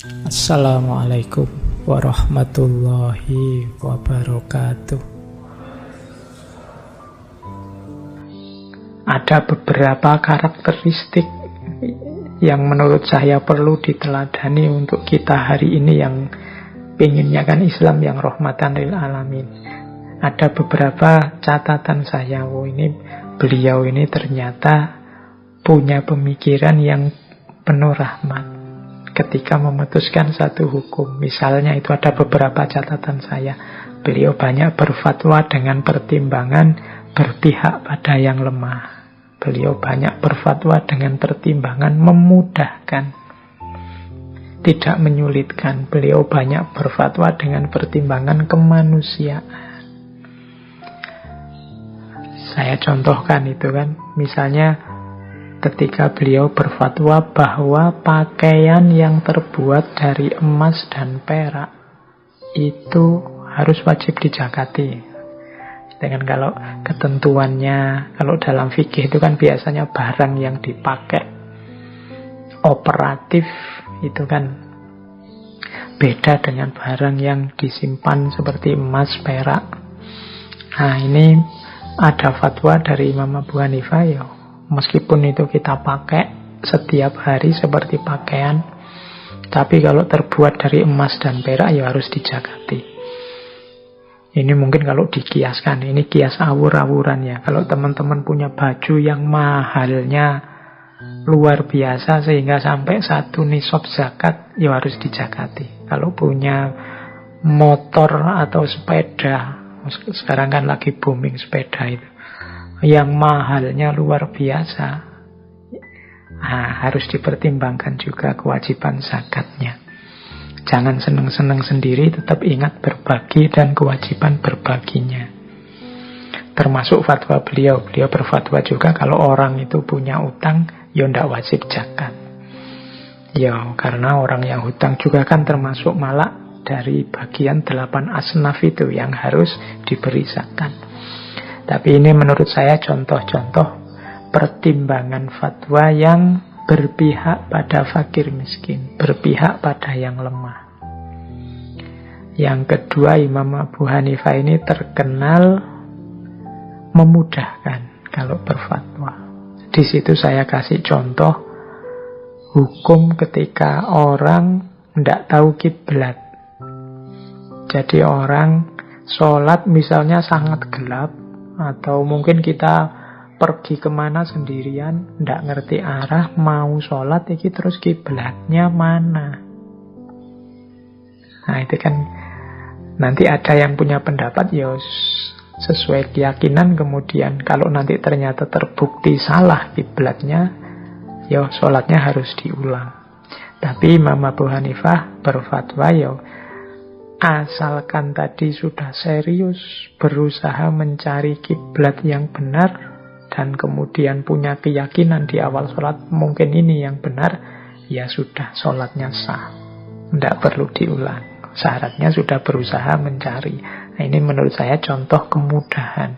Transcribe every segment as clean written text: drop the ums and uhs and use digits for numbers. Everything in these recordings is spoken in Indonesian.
Assalamualaikum warahmatullahi wabarakatuh. Ada beberapa karakteristik yang menurut saya perlu diteladani untuk kita hari ini yang pinginnya kan Islam yang rahmatan lil alamin. Ada beberapa catatan saya, beliau ini ternyata punya pemikiran yang penuh rahmat ketika memutuskan satu hukum. Misalnya itu ada beberapa catatan saya. Beliau banyak berfatwa dengan pertimbangan berpihak pada yang lemah. Beliau banyak berfatwa dengan pertimbangan memudahkan, tidak menyulitkan. Beliau banyak berfatwa dengan pertimbangan kemanusiaan. Saya contohkan itu kan, misalnya ketika beliau berfatwa bahwa pakaian yang terbuat dari emas dan perak itu harus wajib dijakati. Dengan kalau ketentuannya, kalau dalam fikih itu kan biasanya barang yang dipakai operatif itu kan beda dengan barang yang disimpan seperti emas, perak. Nah ini ada fatwa dari Imam Abu Hanifah, ya meskipun itu kita pakai setiap hari seperti pakaian, tapi kalau terbuat dari emas dan perak ya harus dijakati. Ini mungkin kalau dikiaskan, ini kias awur-awuran ya. Kalau teman-teman punya baju yang mahalnya luar biasa sehingga sampai 1 nisab zakat, ya harus dijakati. Kalau punya motor atau sepeda, sekarang kan lagi booming sepeda itu, yang mahalnya luar biasa, harus dipertimbangkan juga kewajiban zakatnya. Jangan seneng-seneng sendiri, tetap ingat berbagi dan kewajiban berbaginya. Termasuk fatwa beliau. Beliau berfatwa juga kalau orang itu punya utang, ya tidak wajib zakat. Ya karena orang yang hutang juga kan termasuk malak dari bagian 8 asnaf itu yang harus diberi zakat. Tapi ini menurut saya contoh-contoh pertimbangan fatwa yang berpihak pada fakir miskin, berpihak pada yang lemah. Yang kedua, Imam Abu Hanifah ini terkenal memudahkan kalau berfatwa. Di situ saya kasih contoh hukum ketika orang tidak tahu kiblat. Jadi orang sholat misalnya sangat gelap, atau mungkin kita pergi kemana sendirian, ndak ngerti arah, mau sholat, iki terus kiblatnya mana? Nah itu kan nanti ada yang punya pendapat, ya sesuai keyakinan. Kemudian kalau nanti ternyata terbukti salah kiblatnya, ya sholatnya harus diulang. Tapi Imam Abu Hanifah berfatwa, ya asalkan tadi sudah serius berusaha mencari kiblat yang benar, dan kemudian punya keyakinan di awal sholat mungkin ini yang benar, ya sudah, sholatnya sah, tidak perlu diulang. Syaratnya sudah berusaha mencari. Nah, ini menurut saya contoh kemudahan.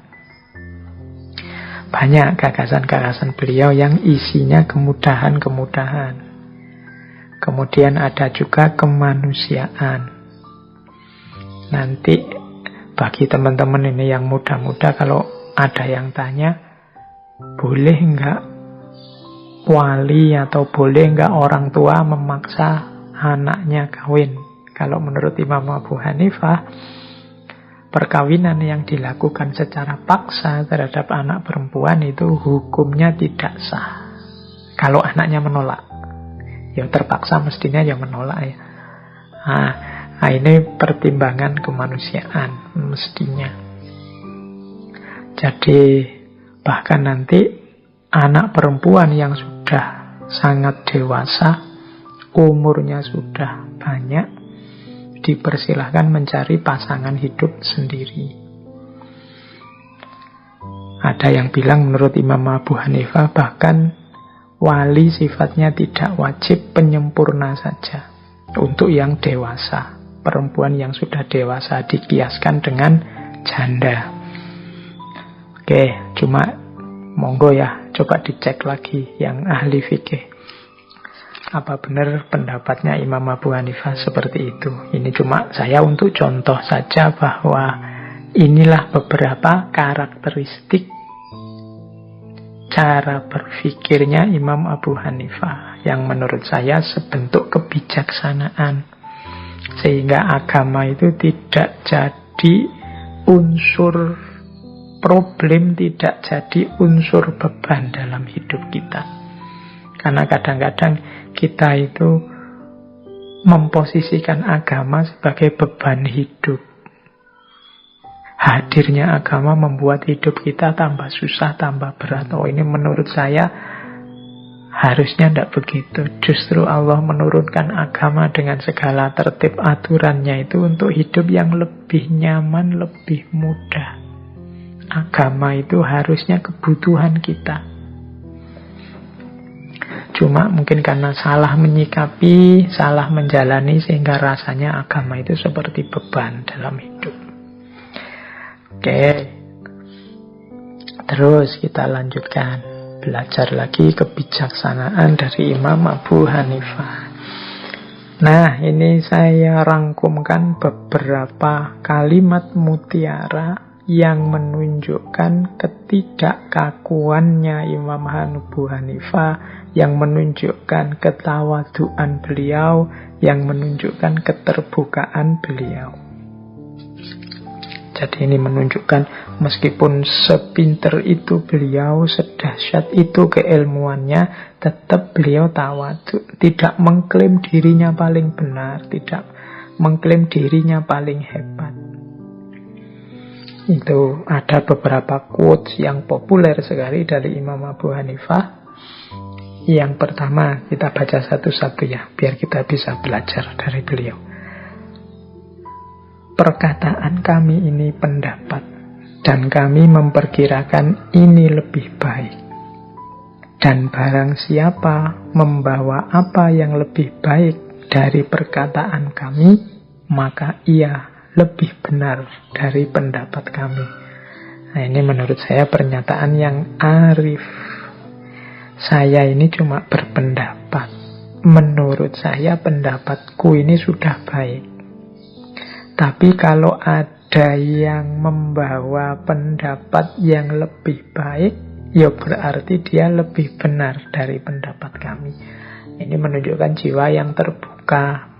Banyak gagasan-gagasan beliau yang isinya kemudahan-kemudahan. Kemudian ada juga kemanusiaan. Nanti bagi teman-teman ini yang muda-muda, kalau ada yang tanya, boleh enggak wali atau boleh enggak orang tua memaksa anaknya kawin? Kalau menurut Imam Abu Hanifah, perkawinan yang dilakukan secara paksa terhadap anak perempuan itu hukumnya tidak sah. Kalau anaknya menolak, ya terpaksa mestinya ya menolak ya. Nah ini pertimbangan kemanusiaan mestinya. Jadi bahkan nanti anak perempuan yang sudah sangat dewasa, umurnya sudah banyak, dipersilahkan mencari pasangan hidup sendiri. Ada yang bilang menurut Imam Abu Hanifah bahkan wali sifatnya tidak wajib, penyempurna saja untuk yang dewasa. Perempuan yang sudah dewasa dikiaskan dengan janda. Oke, cuma monggo ya, coba dicek lagi yang ahli fikih. Apa benar pendapatnya Imam Abu Hanifah seperti itu? Ini cuma saya untuk contoh saja bahwa inilah beberapa karakteristik cara berpikirnya Imam Abu Hanifah yang menurut saya sebentuk kebijaksanaan. Sehingga agama itu tidak jadi unsur problem, tidak jadi unsur beban dalam hidup kita. Karena kadang-kadang kita itu memposisikan agama sebagai beban hidup. Hadirnya agama membuat hidup kita tambah susah, tambah berat. Oh, ini menurut saya harusnya tidak begitu. Justru Allah menurunkan agama dengan segala tertib aturannya itu untuk hidup yang lebih nyaman, lebih mudah. Agama itu harusnya kebutuhan kita. Cuma mungkin karena salah menyikapi, salah menjalani, sehingga rasanya agama itu seperti beban dalam hidup. Oke. Terus kita lanjutkan. Belajar lagi kebijaksanaan dari Imam Abu Hanifah. Nah, ini saya rangkumkan beberapa kalimat mutiara yang menunjukkan ketidakkakuannya Imam Abu Hanifah, yang menunjukkan ketawaduan beliau, yang menunjukkan keterbukaan beliau. Jadi ini menunjukkan meskipun sepinter itu beliau, sedahsyat itu keilmuannya, tetap beliau tawadu, tidak mengklaim dirinya paling benar, tidak mengklaim dirinya paling hebat. Itu ada beberapa quotes yang populer sekali dari Imam Abu Hanifah. Yang pertama, kita baca satu-satu ya, biar kita bisa belajar dari beliau. Perkataan kami ini pendapat, dan kami memperkirakan ini lebih baik. Dan barang siapa membawa apa yang lebih baik dari perkataan kami, maka ia lebih benar dari pendapat kami. Nah, ini menurut saya pernyataan yang arif. Saya ini cuma berpendapat. Menurut saya pendapatku ini sudah baik. Tapi kalau ada yang membawa pendapat yang lebih baik, ya berarti dia lebih benar dari pendapat kami. Ini menunjukkan jiwa yang terbuka.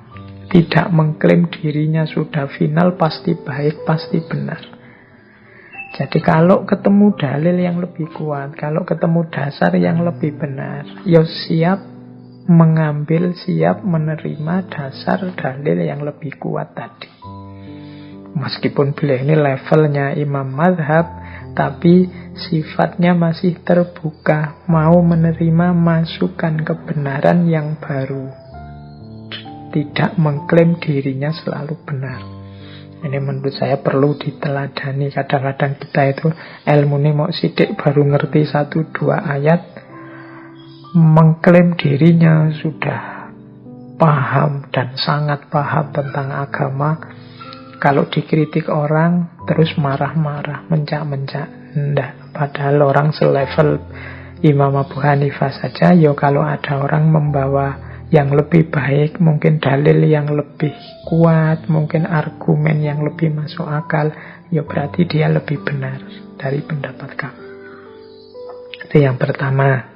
Tidak mengklaim dirinya sudah final, pasti baik, pasti benar. Jadi kalau ketemu dalil yang lebih kuat, kalau ketemu dasar yang lebih benar, ya siap mengambil, siap menerima dasar dalil yang lebih kuat tadi. Meskipun beliau ini levelnya imam madhab, tapi sifatnya masih terbuka, mau menerima masukan kebenaran yang baru. Tidak mengklaim dirinya selalu benar. Ini menurut saya perlu diteladani. Kadang-kadang kita itu ilmu ini mau sidik baru ngerti 1-2 ayat, mengklaim dirinya sudah paham dan sangat paham tentang agama. Kalau dikritik orang terus marah-marah, mencak-mencak. Nggak, padahal orang selevel Imam Abu Hanifah saja, ya kalau ada orang membawa yang lebih baik, mungkin dalil yang lebih kuat, mungkin argumen yang lebih masuk akal, ya berarti dia lebih benar dari pendapat kamu. Itu yang pertama.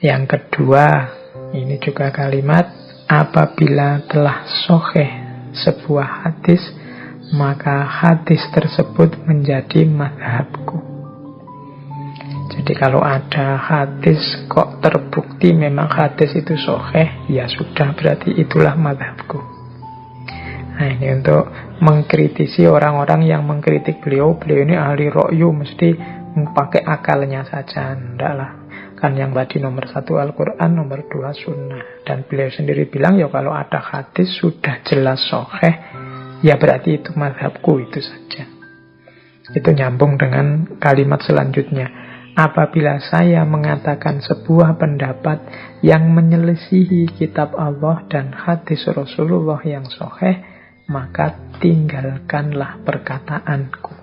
Yang kedua, ini juga kalimat, apabila telah sahih sebuah hadis, maka hadis tersebut menjadi mazhabku. Jadi kalau ada hadis kok terbukti memang hadis itu sahih, ya sudah, berarti itulah mazhabku. Nah, ini untuk mengkritisi orang-orang yang mengkritik beliau ini ahli ra'yu, mesti pakai akalnya saja. Enggak lah. Kan yang tadi nomor 1 Al-Quran, nomor 2 Sunnah. Dan beliau sendiri bilang, ya kalau ada hadis sudah jelas sahih, ya berarti itu mazhabku, itu saja. Itu nyambung dengan kalimat selanjutnya. Apabila saya mengatakan sebuah pendapat yang menyelisihi kitab Allah dan hadis Rasulullah yang sahih, maka tinggalkanlah perkataanku.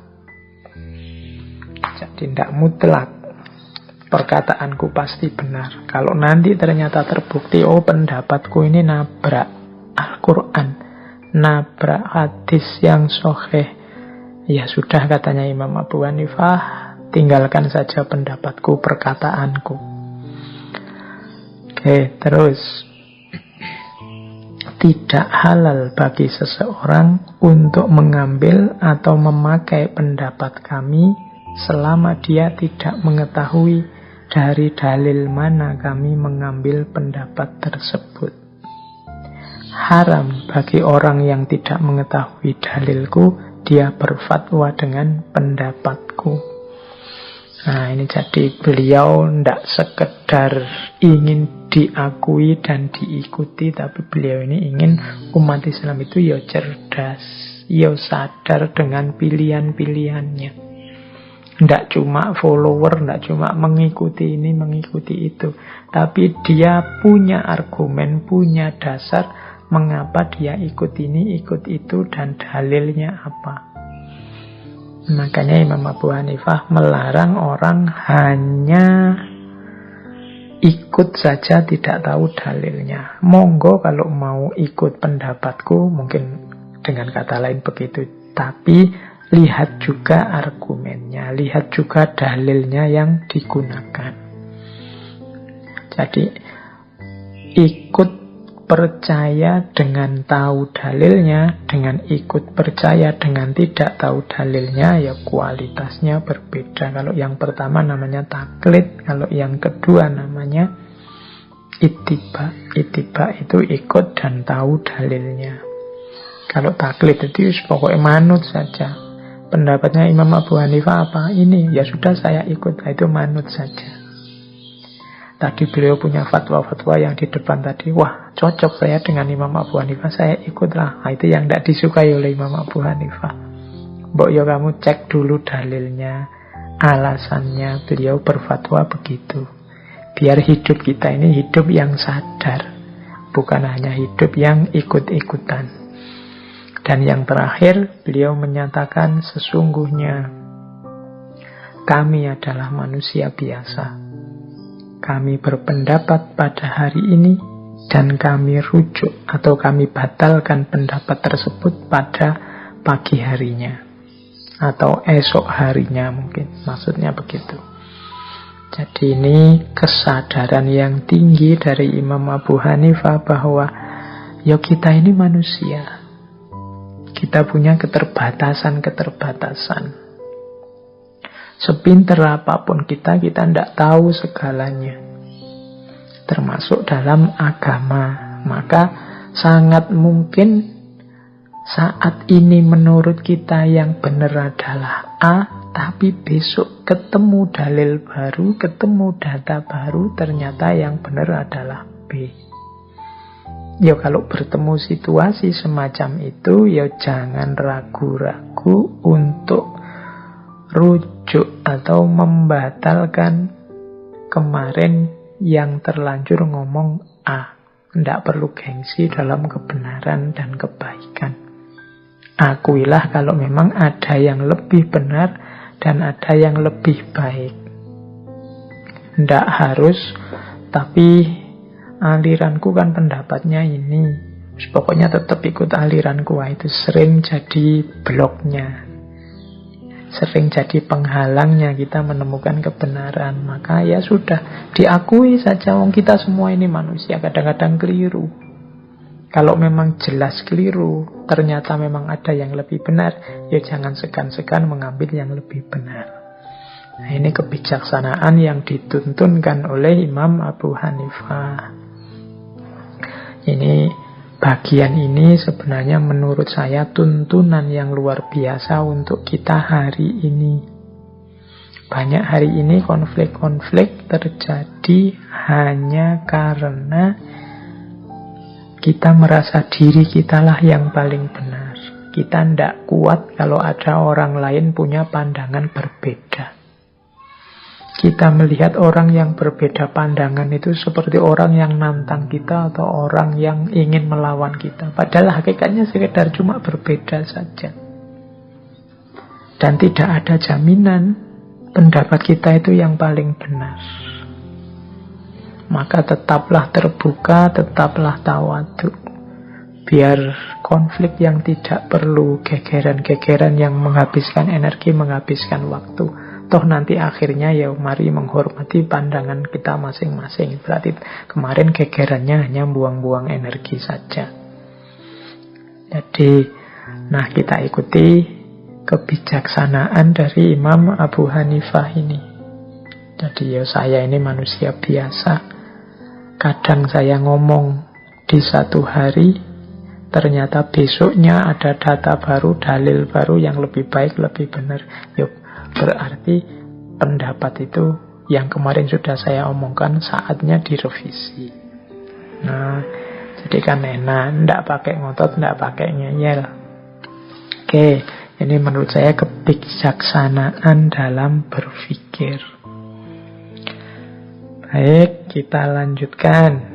Jadi tidak mutlak perkataanku pasti benar. Kalau nanti ternyata terbukti, oh pendapatku ini nabrak Al-Quran, nabrak hadis yang sahih, ya sudah, katanya Imam Abu Hanifah, tinggalkan saja pendapatku, perkataanku. Oke, terus. Tidak halal bagi seseorang untuk mengambil atau memakai pendapat kami selama dia tidak mengetahui dari dalil mana kami mengambil pendapat tersebut. Haram bagi orang yang tidak mengetahui dalilku, dia berfatwa dengan pendapatku. Nah, ini jadi beliau tidak sekedar ingin diakui dan diikuti, tapi beliau ini ingin umat Islam itu ya cerdas, ya sadar dengan pilihan-pilihannya. Tidak cuma follower, tidak cuma mengikuti ini, mengikuti itu, tapi dia punya argumen, punya dasar mengapa dia ikut ini, ikut itu, dan dalilnya apa. Makanya Imam Abu Hanifah melarang orang hanya ikut saja tidak tahu dalilnya. Monggo kalau mau ikut pendapatku, mungkin dengan kata lain begitu, tapi lihat juga argumennya, lihat juga dalilnya yang digunakan. Jadi ikut percaya dengan tahu dalilnya, dengan ikut percaya dengan tidak tahu dalilnya, ya kualitasnya berbeda. Kalau yang pertama namanya taklid, kalau yang kedua namanya ittiba. Ittiba itu ikut dan tahu dalilnya. Kalau taklid itu pokoknya manut saja. Pendapatnya Imam Abu Hanifah apa? Ini, ya sudah saya ikut, itu manut saja. Tadi beliau punya fatwa-fatwa yang di depan tadi, wah cocok saya dengan Imam Abu Hanifah, saya ikutlah. Nah, itu yang tidak disukai oleh Imam Abu Hanifah. Mbok ya kamu cek dulu dalilnya, alasannya beliau berfatwa begitu. Biar hidup kita ini hidup yang sadar, bukan hanya hidup yang ikut-ikutan. Dan yang terakhir, beliau menyatakan sesungguhnya kami adalah manusia biasa. Kami berpendapat pada hari ini dan kami rujuk atau kami batalkan pendapat tersebut pada pagi harinya atau esok harinya, mungkin maksudnya begitu. Jadi ini kesadaran yang tinggi dari Imam Abu Hanifah bahwa ya kita ini manusia, kita punya keterbatasan. Sepinter apapun kita tidak tahu segalanya, termasuk dalam agama. Maka sangat mungkin saat ini menurut kita yang benar adalah A, tapi besok ketemu dalil baru, ketemu data baru, ternyata yang benar adalah B. Ya kalau bertemu situasi semacam itu, ya jangan ragu-ragu untuk rujuk atau membatalkan kemarin yang terlanjur ngomong A. Tidak perlu gengsi dalam kebenaran dan kebaikan. Akuilah kalau memang ada yang lebih benar dan ada yang lebih baik. Tidak harus, tapi aliranku kan pendapatnya ini, pokoknya tetap ikut aliranku. Itu sering jadi bloknya, sering jadi penghalangnya kita menemukan kebenaran. Maka ya sudah, diakui saja, wong kita semua ini manusia, kadang-kadang keliru. Kalau memang jelas keliru, ternyata memang ada yang lebih benar, ya jangan segan-segan mengambil yang lebih benar. Nah, ini kebijaksanaan yang dituntunkan oleh Imam Abu Hanifah. Ini bagian ini sebenarnya menurut saya tuntunan yang luar biasa untuk kita hari ini. Banyak hari ini konflik-konflik terjadi hanya karena kita merasa diri kitalah yang paling benar. Kita tidak kuat kalau ada orang lain punya pandangan berbeda. Kita melihat orang yang berbeda pandangan itu seperti orang yang nantang kita atau orang yang ingin melawan kita. Padahal hakikatnya sekedar cuma berbeda saja. Dan tidak ada jaminan pendapat kita itu yang paling benar. Maka tetaplah terbuka, tetaplah tawadu. Biar konflik yang tidak perlu, gegeran-gegeran yang menghabiskan energi, menghabiskan waktu. Toh nanti akhirnya ya mari menghormati pandangan kita masing-masing. Berarti kemarin gegerannya hanya buang-buang energi saja. Jadi, nah kita ikuti kebijaksanaan dari Imam Abu Hanifah ini. Jadi ya saya ini manusia biasa. Kadang saya ngomong di satu hari, ternyata besoknya ada data baru, dalil baru yang lebih baik, lebih benar. Yuk, berarti pendapat itu yang kemarin sudah saya omongkan saatnya direvisi. Nah, jadi kan enak, ndak pakai ngotot, ndak pakai ngeyel. Oke, ini menurut saya kebijaksanaan dalam berpikir. Baik, kita lanjutkan.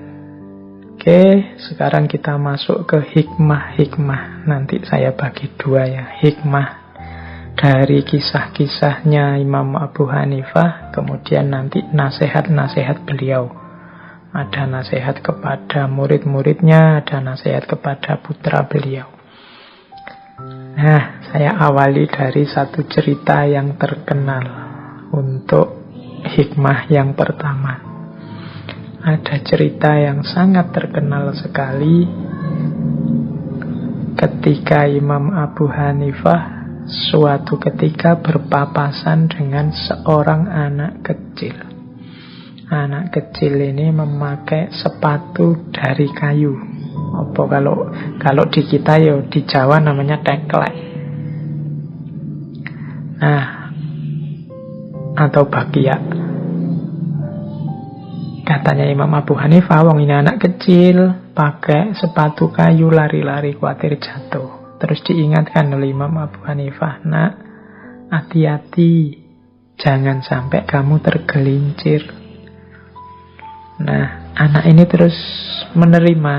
Oke, sekarang kita masuk ke hikmah-hikmah. Nanti saya bagi dua ya. Hikmah dari kisah-kisahnya Imam Abu Hanifah, kemudian nanti nasihat-nasihat beliau. Ada nasihat kepada murid-muridnya, ada nasihat kepada putra beliau. Nah, saya awali dari satu cerita yang terkenal untuk hikmah yang pertama. Ada cerita yang sangat terkenal sekali ketika Imam Abu Hanifah suatu ketika berpapasan dengan seorang anak kecil. Anak kecil ini memakai sepatu dari kayu. Apa kalau di kita ya di Jawa namanya teklek. Nah, atau bakia. Katanya Imam Abu Hanifah, wong ini anak kecil, pakai sepatu kayu, lari-lari khawatir jatuh. Terus diingatkan oleh Imam Abu Hanifah, nak, hati-hati, jangan sampai kamu tergelincir. Nah, anak ini terus menerima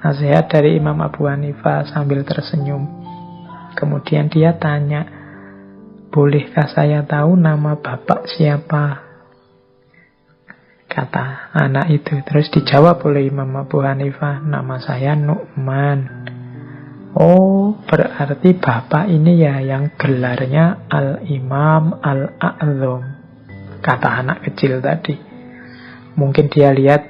nasihat dari Imam Abu Hanifah sambil tersenyum. Kemudian dia tanya, bolehkah saya tahu nama bapak siapa? Kata anak itu. Terus dijawab oleh Imam Abu Hanifah, nama saya Nu'man. Oh, berarti bapak ini ya yang gelarnya Al-Imam Al-A'zam. Kata anak kecil tadi. Mungkin dia lihat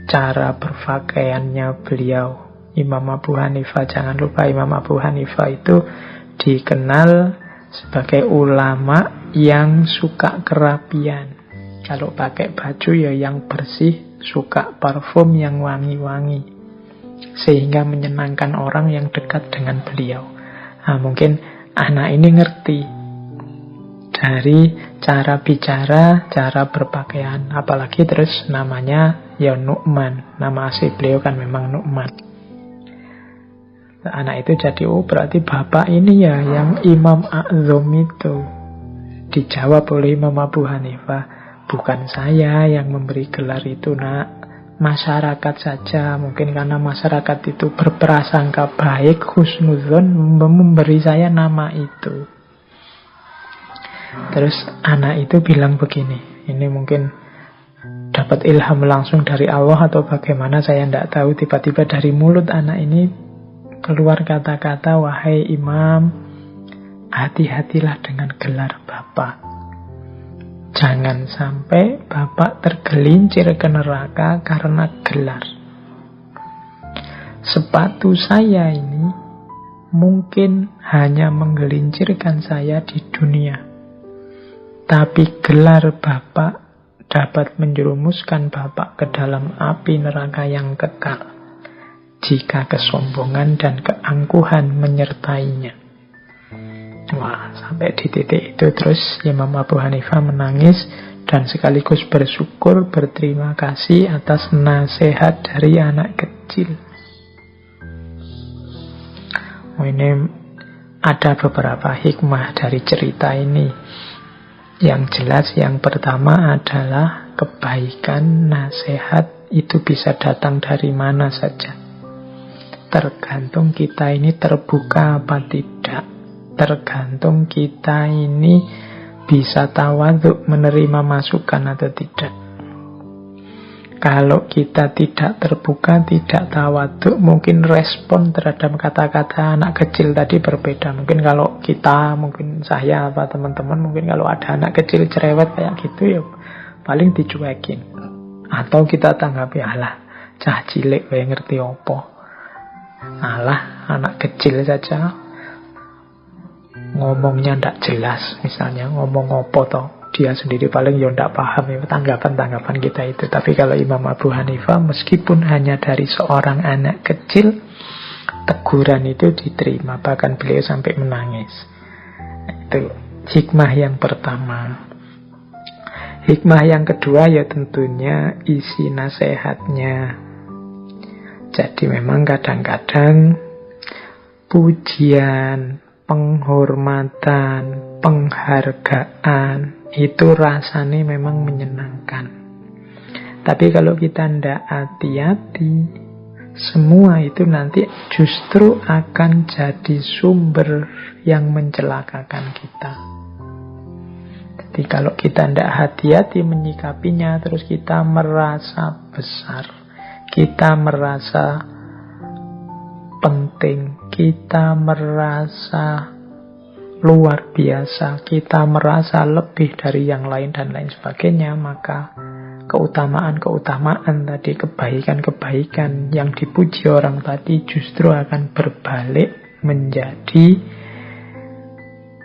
cara berpakaiannya beliau. Imam Abu Hanifah, jangan lupa Imam Abu Hanifah itu dikenal sebagai ulama yang suka kerapian. Kalau pakai baju ya yang bersih, suka parfum yang wangi-wangi, sehingga menyenangkan orang yang dekat dengan beliau. Nah, mungkin anak ini ngerti dari cara bicara, cara berpakaian. Apalagi terus namanya ya Nu'man. Nama asli beliau kan memang Nu'man. Anak itu jadi, oh berarti bapak ini ya yang Imam A'zam itu. Dijawab oleh Imam Abu Hanifah, bukan saya yang memberi gelar itu, nak. Masyarakat saja, mungkin karena masyarakat itu berprasangka baik, husnudzon, memberi saya nama itu. Terus anak itu bilang begini, ini mungkin dapat ilham langsung dari Allah atau bagaimana, saya tidak tahu. Tiba-tiba dari mulut anak ini keluar kata-kata, wahai imam, hati-hatilah dengan gelar bapak. Jangan sampai bapak tergelincir ke neraka karena gelar. Sepatu saya ini mungkin hanya menggelincirkan saya di dunia, tapi gelar bapak dapat menjerumuskan bapak ke dalam api neraka yang kekal jika kesombongan dan keangkuhan menyertainya. Wah, sampai di titik itu terus Imam Abu Hanifah menangis dan sekaligus bersyukur, berterima kasih atas nasihat dari anak kecil. Ini ada beberapa hikmah dari cerita ini. Yang jelas yang pertama adalah kebaikan, nasihat itu bisa datang dari mana saja. Tergantung kita ini terbuka apa tidak. Tergantung kita ini bisa tawadhu menerima masukan atau tidak. Kalau kita tidak terbuka, tidak tawadhu, mungkin respon terhadap kata-kata anak kecil tadi berbeda. Mungkin kalau kita, mungkin saya apa teman-teman, mungkin kalau ada anak kecil cerewet kayak gitu ya paling dicuekin. Atau kita tanggapi, alah cah cilik wae ngerti opo. Alah anak kecil saja ngomongnya ndak jelas, misalnya ngomong opo toh, dia sendiri paling ya ndak paham ya, tanggapan-tanggapan kita itu. Tapi kalau Imam Abu Hanifah, meskipun hanya dari seorang anak kecil, teguran itu diterima, bahkan beliau sampai menangis. Itu hikmah yang pertama. Hikmah yang kedua ya tentunya isi nasihatnya. Jadi memang kadang-kadang pujian, penghormatan, penghargaan itu rasanya memang menyenangkan. Tapi kalau kita tidak hati-hati, semua itu nanti justru akan jadi sumber yang mencelakakan kita. Jadi kalau kita tidak hati-hati menyikapinya, terus kita merasa besar, kita merasa penting, kita merasa luar biasa, kita merasa lebih dari yang lain dan lain sebagainya, maka keutamaan-keutamaan tadi, kebaikan-kebaikan yang dipuji orang tadi justru akan berbalik menjadi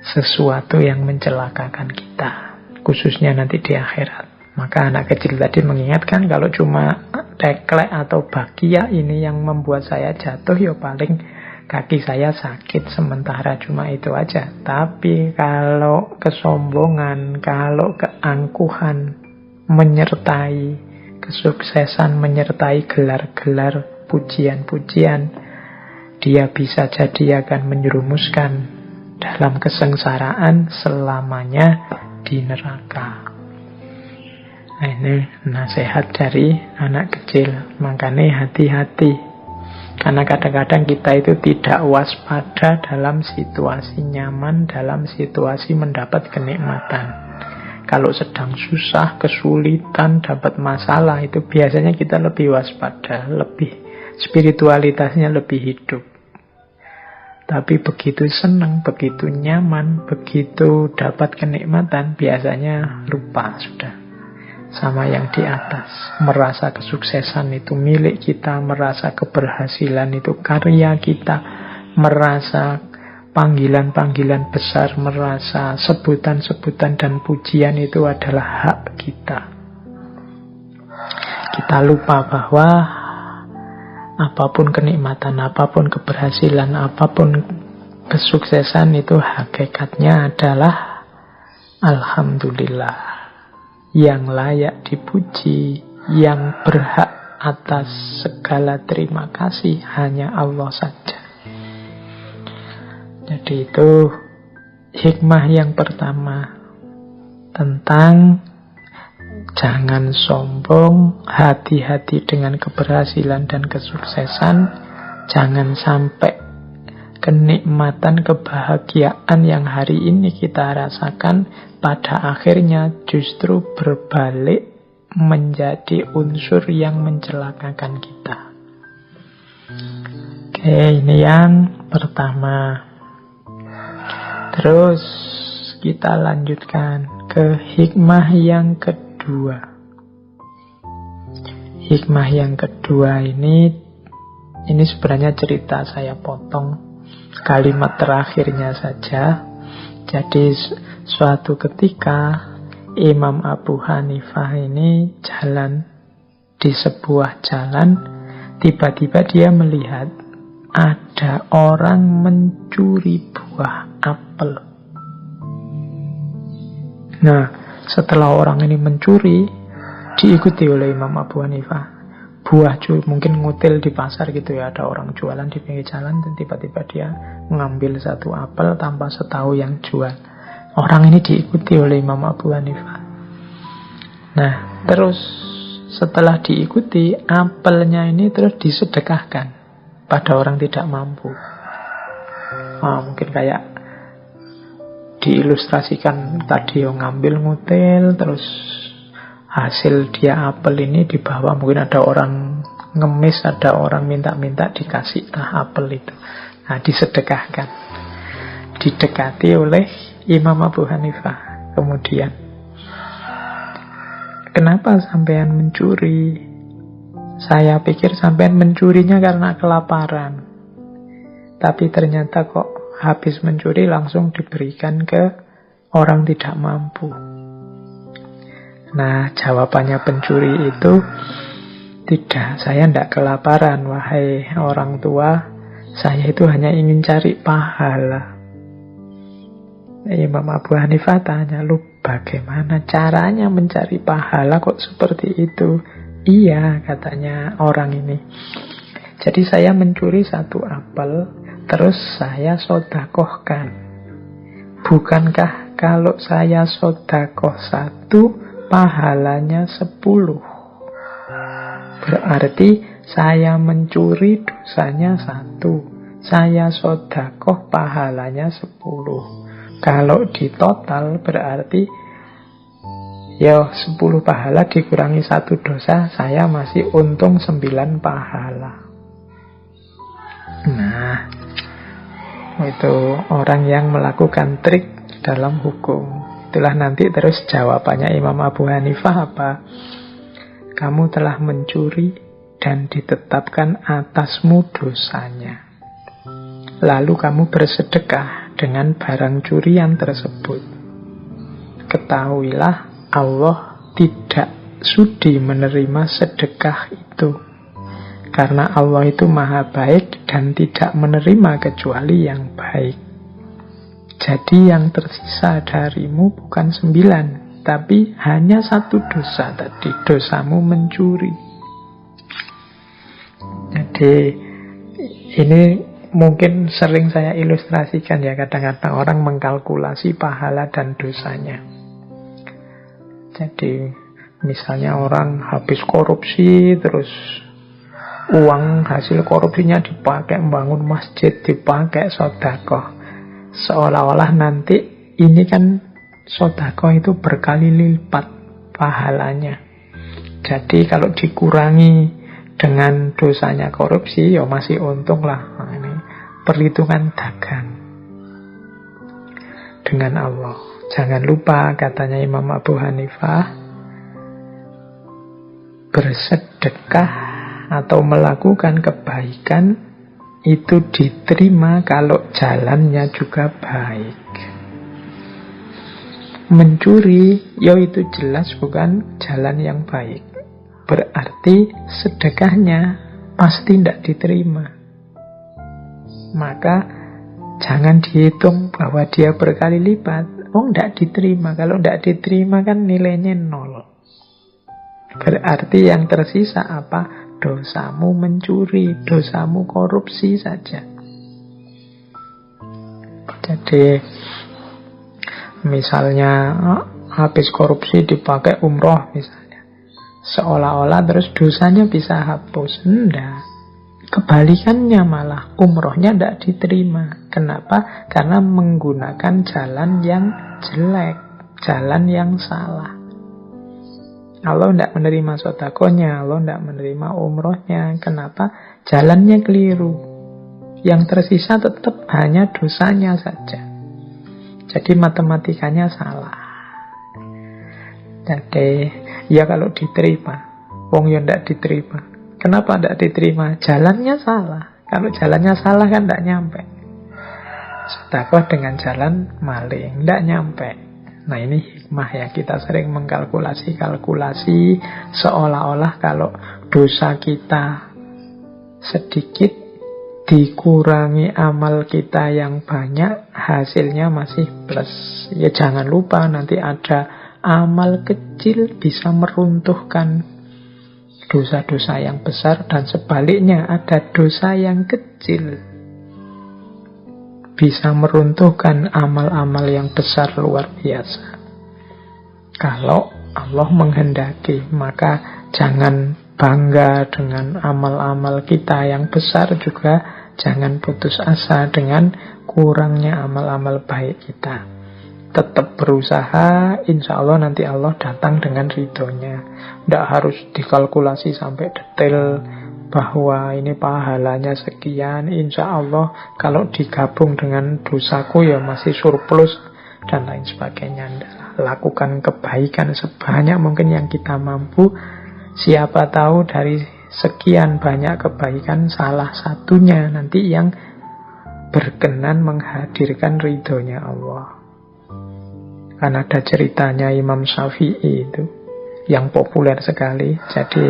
sesuatu yang mencelakakan kita, khususnya nanti di akhirat. Maka anak kecil tadi mengingatkan, kalau cuma teklek atau bakia ini yang membuat saya jatuh, ya paling kaki saya sakit sementara, cuma itu aja. Tapi kalau kesombongan, kalau keangkuhan menyertai kesuksesan, menyertai gelar-gelar pujian-pujian, dia bisa jadi akan menyerumuskan dalam kesengsaraan selamanya di neraka. Nah, ini nasihat dari anak kecil. Makanya hati-hati, karena kadang-kadang kita itu tidak waspada dalam situasi nyaman, dalam situasi mendapat kenikmatan. Kalau sedang susah, kesulitan, dapat masalah, itu biasanya kita lebih waspada, lebih spiritualitasnya lebih hidup. Tapi begitu senang, begitu nyaman, begitu dapat kenikmatan, biasanya lupa sudah sama yang di atas. Merasa kesuksesan itu milik kita, merasa keberhasilan itu karya kita, merasa panggilan-panggilan besar, merasa sebutan-sebutan dan pujian itu adalah hak kita. Kita lupa bahwa apapun kenikmatan, apapun keberhasilan, apapun kesuksesan itu hakikatnya adalah alhamdulillah. Yang layak dipuji, yang berhak atas segala terima kasih hanya Allah saja. Jadi itu hikmah yang pertama, tentang jangan sombong, hati-hati dengan keberhasilan dan kesuksesan. Jangan sampai kenikmatan, kebahagiaan yang hari ini kita rasakan pada akhirnya justru berbalik menjadi unsur yang mencelakakan kita. Oke, ini yang pertama. Terus kita lanjutkan ke hikmah yang kedua. Hikmah yang kedua ini sebenarnya cerita, saya potong kalimat terakhirnya saja. Jadi suatu ketika Imam Abu Hanifah ini jalan di sebuah jalan, tiba-tiba dia melihat ada orang mencuri buah apel. Nah, setelah orang ini mencuri, diikuti oleh Imam Abu Hanifah. Buah curi, mungkin ngutil di pasar gitu ya, ada orang jualan di pinggir jalan, dan tiba-tiba dia mengambil satu apel tanpa setahu yang jual. Orang ini diikuti oleh Imam Abu Hanifah. Nah, terus setelah diikuti, apelnya ini terus disedekahkan pada orang tidak mampu. Mungkin kayak diilustrasikan tadi ngambil ngutil, terus hasil dia apel ini dibawa, mungkin ada orang ngemis, ada orang minta-minta dikasih apel itu. Nah, disedekahkan, didekati oleh Imam Abu Hanifah. Kemudian, kenapa sampean mencuri? Saya pikir sampean mencurinya karena kelaparan, tapi ternyata kok habis mencuri langsung diberikan ke orang tidak mampu. Nah, jawabannya pencuri itu, tidak, saya tidak kelaparan, wahai orang tua. Saya itu hanya ingin cari pahala. Imam Abu Hanifah tanya, lu bagaimana caranya mencari pahala kok seperti itu? Iya, katanya orang ini. Jadi saya mencuri 1 apel, terus saya sodakohkan. Bukankah kalau saya sodakoh 1, pahalanya 10? Berarti saya mencuri dosanya 1, saya sodakoh pahalanya 10. Kalau di total berarti 10 pahala dikurangi 1 dosa, saya masih untung 9 pahala. Nah, itu orang yang melakukan trik dalam hukum. Itulah nanti terus jawabannya Imam Abu Hanifah apa? Kamu telah mencuri dan ditetapkan atasmu dosanya. Lalu kamu bersedekah dengan barang curian tersebut. Ketahuilah, Allah tidak sudi menerima sedekah itu. Karena Allah itu maha baik dan tidak menerima kecuali yang baik. Jadi yang tersisa darimu bukan 9, tapi hanya 1 dosa tadi, dosamu mencuri. Jadi ini mungkin sering saya ilustrasikan ya, kadang-kadang orang mengkalkulasi pahala dan dosanya. Jadi misalnya orang habis korupsi, terus uang hasil korupsinya dipakai membangun masjid, dipakai sedekah. Seolah-olah nanti ini kan sedekah itu berkali lipat pahalanya. Jadi kalau dikurangi dengan dosanya korupsi, ya masih untung lah. Nah, ini perhitungan dagang dengan Allah. Jangan lupa, katanya Imam Abu Hanifah, bersedekah atau melakukan kebaikan itu diterima kalau jalannya juga baik. Mencuri, ya itu jelas bukan jalan yang baik. Berarti sedekahnya pasti tidak diterima. Maka jangan dihitung bahwa dia berkali lipat. Tidak diterima. Kalau tidak diterima kan nilainya 0. Berarti yang tersisa apa? Dosamu mencuri, dosamu korupsi saja. Jadi misalnya habis korupsi dipakai umroh misalnya, seolah-olah terus dosanya bisa hapus. Enggak. Kebalikannya malah, umrohnya tidak diterima. Kenapa? Karena menggunakan jalan yang jelek, jalan yang salah. Allah tidak menerima sedekahnya, Allah tidak menerima umrohnya. Kenapa? Jalannya keliru. Yang tersisa tetap hanya dosanya saja. Jadi matematikanya salah. Jadi ya kalau diterima, wong ya tidak diterima. Kenapa tidak diterima? Jalannya salah. Kalau jalannya salah kan tidak nyampe. Sedekah dengan jalan maling, tidak nyampe. Nah ini hikmah ya, kita sering mengkalkulasi seolah-olah kalau dosa kita sedikit dikurangi amal kita yang banyak, hasilnya masih plus. Ya jangan lupa nanti ada amal kecil bisa meruntuhkan dosa-dosa yang besar, dan sebaliknya ada dosa yang kecil bisa meruntuhkan amal-amal yang besar luar biasa. Kalau Allah menghendaki, maka jangan bangga dengan amal-amal kita yang besar, juga jangan putus asa dengan kurangnya amal-amal baik kita. tetap berusaha, insya Allah nanti Allah datang dengan ridhonya. Tidak harus dikalkulasi sampai detail bahwa ini pahalanya sekian, insya Allah kalau digabung dengan dosaku ya masih surplus dan lain sebagainya. Lakukan kebaikan sebanyak mungkin yang kita mampu. Siapa tahu dari sekian banyak kebaikan salah satunya nanti yang berkenan menghadirkan ridhonya Allah. Kan ada ceritanya Imam Syafi'i itu yang populer sekali. Jadi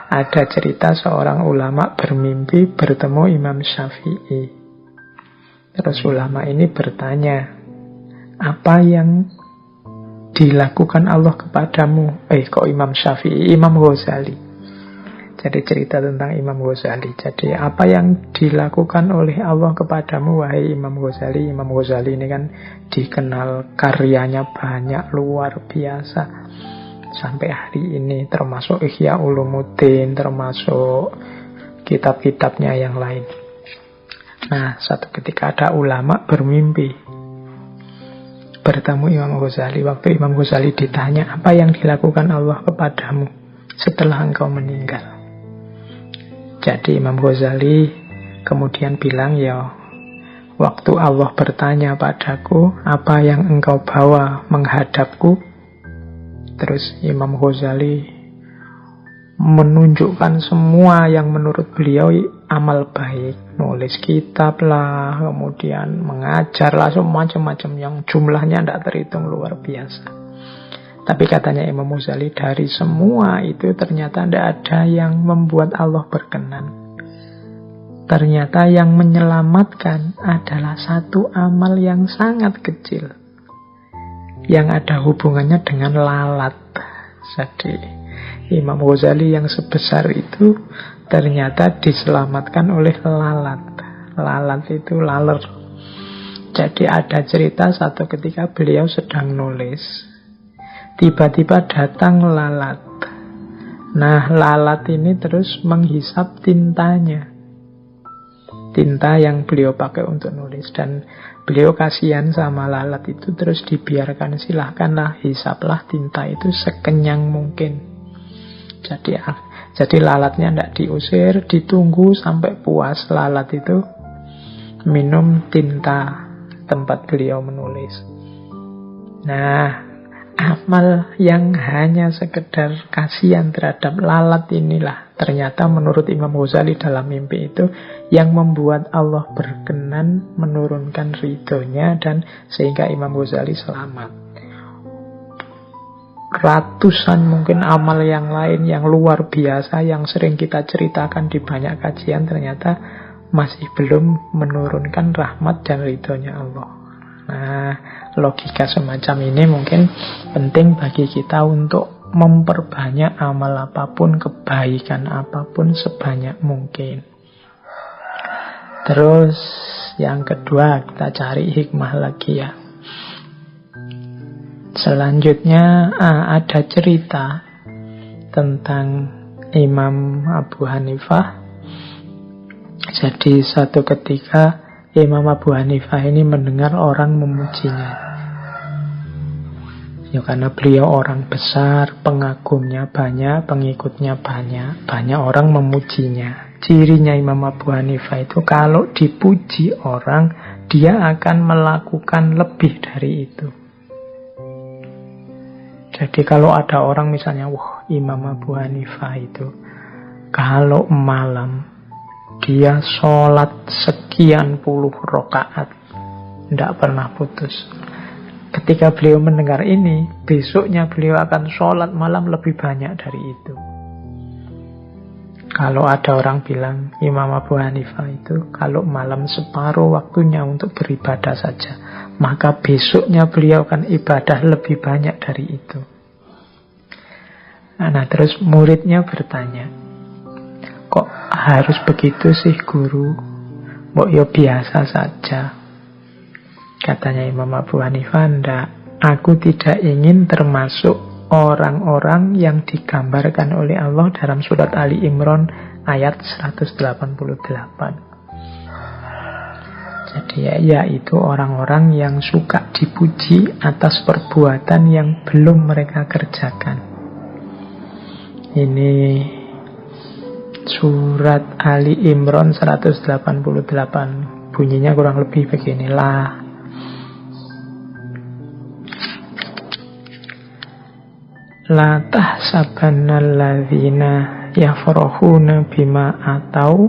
ada cerita seorang ulama bermimpi bertemu Imam Syafi'i. Terus ulama ini bertanya, apa yang dilakukan Allah kepadamu? Kok Imam Syafi'i? Imam Ghazali. Jadi cerita tentang Imam Ghazali. Jadi apa yang dilakukan oleh Allah kepadamu, wahai Imam Ghazali? Imam Ghazali ini kan dikenal karyanya banyak, luar biasa. Sampai hari ini termasuk Ihya Ulumuddin, termasuk kitab-kitabnya yang lain. Nah, satu ketika ada ulama bermimpi bertemu Imam Ghazali. Waktu Imam Ghazali ditanya, apa yang dilakukan Allah kepadamu setelah engkau meninggal? Jadi Imam Ghazali kemudian bilang, ya waktu Allah bertanya padaku, apa yang engkau bawa menghadapku? Terus Imam Ghazali menunjukkan semua yang menurut beliau amal baik. Nulis kitab lah, kemudian mengajar lah, macam-macam yang jumlahnya tidak terhitung, luar biasa. Tapi katanya Imam Ghazali, dari semua itu ternyata tidak ada yang membuat Allah berkenan. Ternyata yang menyelamatkan adalah satu amal yang sangat kecil, yang ada hubungannya dengan lalat. Jadi Imam Ghazali yang sebesar itu ternyata diselamatkan oleh lalat. Lalat itu laler. Jadi ada cerita satu ketika beliau sedang nulis, tiba-tiba datang lalat. Nah, lalat ini terus menghisap tintanya. Tinta yang beliau pakai untuk nulis. Dan beliau kasihan sama lalat itu, terus dibiarkan, silahkanlah, hisaplah tinta itu sekenyang mungkin. Jadi lalatnya tidak diusir, ditunggu sampai puas lalat itu minum tinta tempat beliau menulis. Nah, amal yang hanya sekedar kasihan terhadap lalat inilah ternyata menurut Imam Ghazali dalam mimpi itu yang membuat Allah berkenan menurunkan ridhonya, dan sehingga Imam Ghazali selamat. Ratusan mungkin amal yang lain yang luar biasa yang sering kita ceritakan di banyak kajian ternyata masih belum menurunkan rahmat dan ridhonya Allah. Nah, logika semacam ini mungkin penting bagi kita untuk memperbanyak amal apapun, kebaikan apapun sebanyak mungkin. Terus yang kedua, kita cari hikmah lagi ya. Selanjutnya ada cerita tentang Imam Abu Hanifah. Jadi satu ketika Imam Abu Hanifah ini mendengar orang memujinya. Ya karena beliau orang besar, pengagumnya banyak, pengikutnya banyak, banyak orang memujinya. Cirinya Imam Abu Hanifah itu kalau dipuji orang, dia akan melakukan lebih dari itu. Jadi kalau ada orang misalnya, wah Imam Abu Hanifah itu kalau malam dia sholat sekian puluh rakaat, tidak pernah putus. Ketika beliau mendengar ini, besoknya beliau akan sholat malam lebih banyak dari itu. Kalau ada orang bilang Imam Abu Hanifah itu kalau malam separuh waktunya untuk beribadah saja, maka besoknya beliau akan ibadah lebih banyak dari itu. Nah, terus muridnya bertanya, kok harus begitu sih guru? Mbok ya biasa saja. Katanya Imam Abu Hanifah, ndak, aku tidak ingin termasuk orang-orang yang digambarkan oleh Allah dalam surat Ali Imran ayat 188. Jadi yaitu orang-orang yang suka dipuji atas perbuatan yang belum mereka kerjakan. Ini surat Ali Imran 188. Bunyinya kurang lebih beginilah. La tahsabannal ladzina yafrahuna bima atau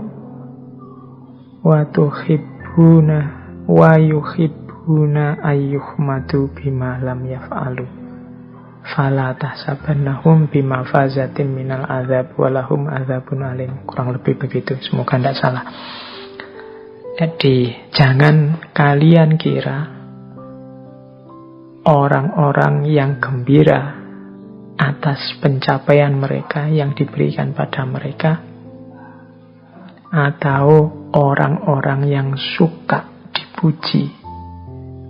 wa tuhibbuna wa yuhibbuna ayyuhmadu bima lam yaf'alu fala tahsabannahum bima fazatin minal azab walahum azabun alim. Kurang lebih begitu, semoga tidak salah. Jadi jangan kalian kira orang-orang yang gembira atas pencapaian mereka yang diberikan pada mereka, atau orang-orang yang suka dipuji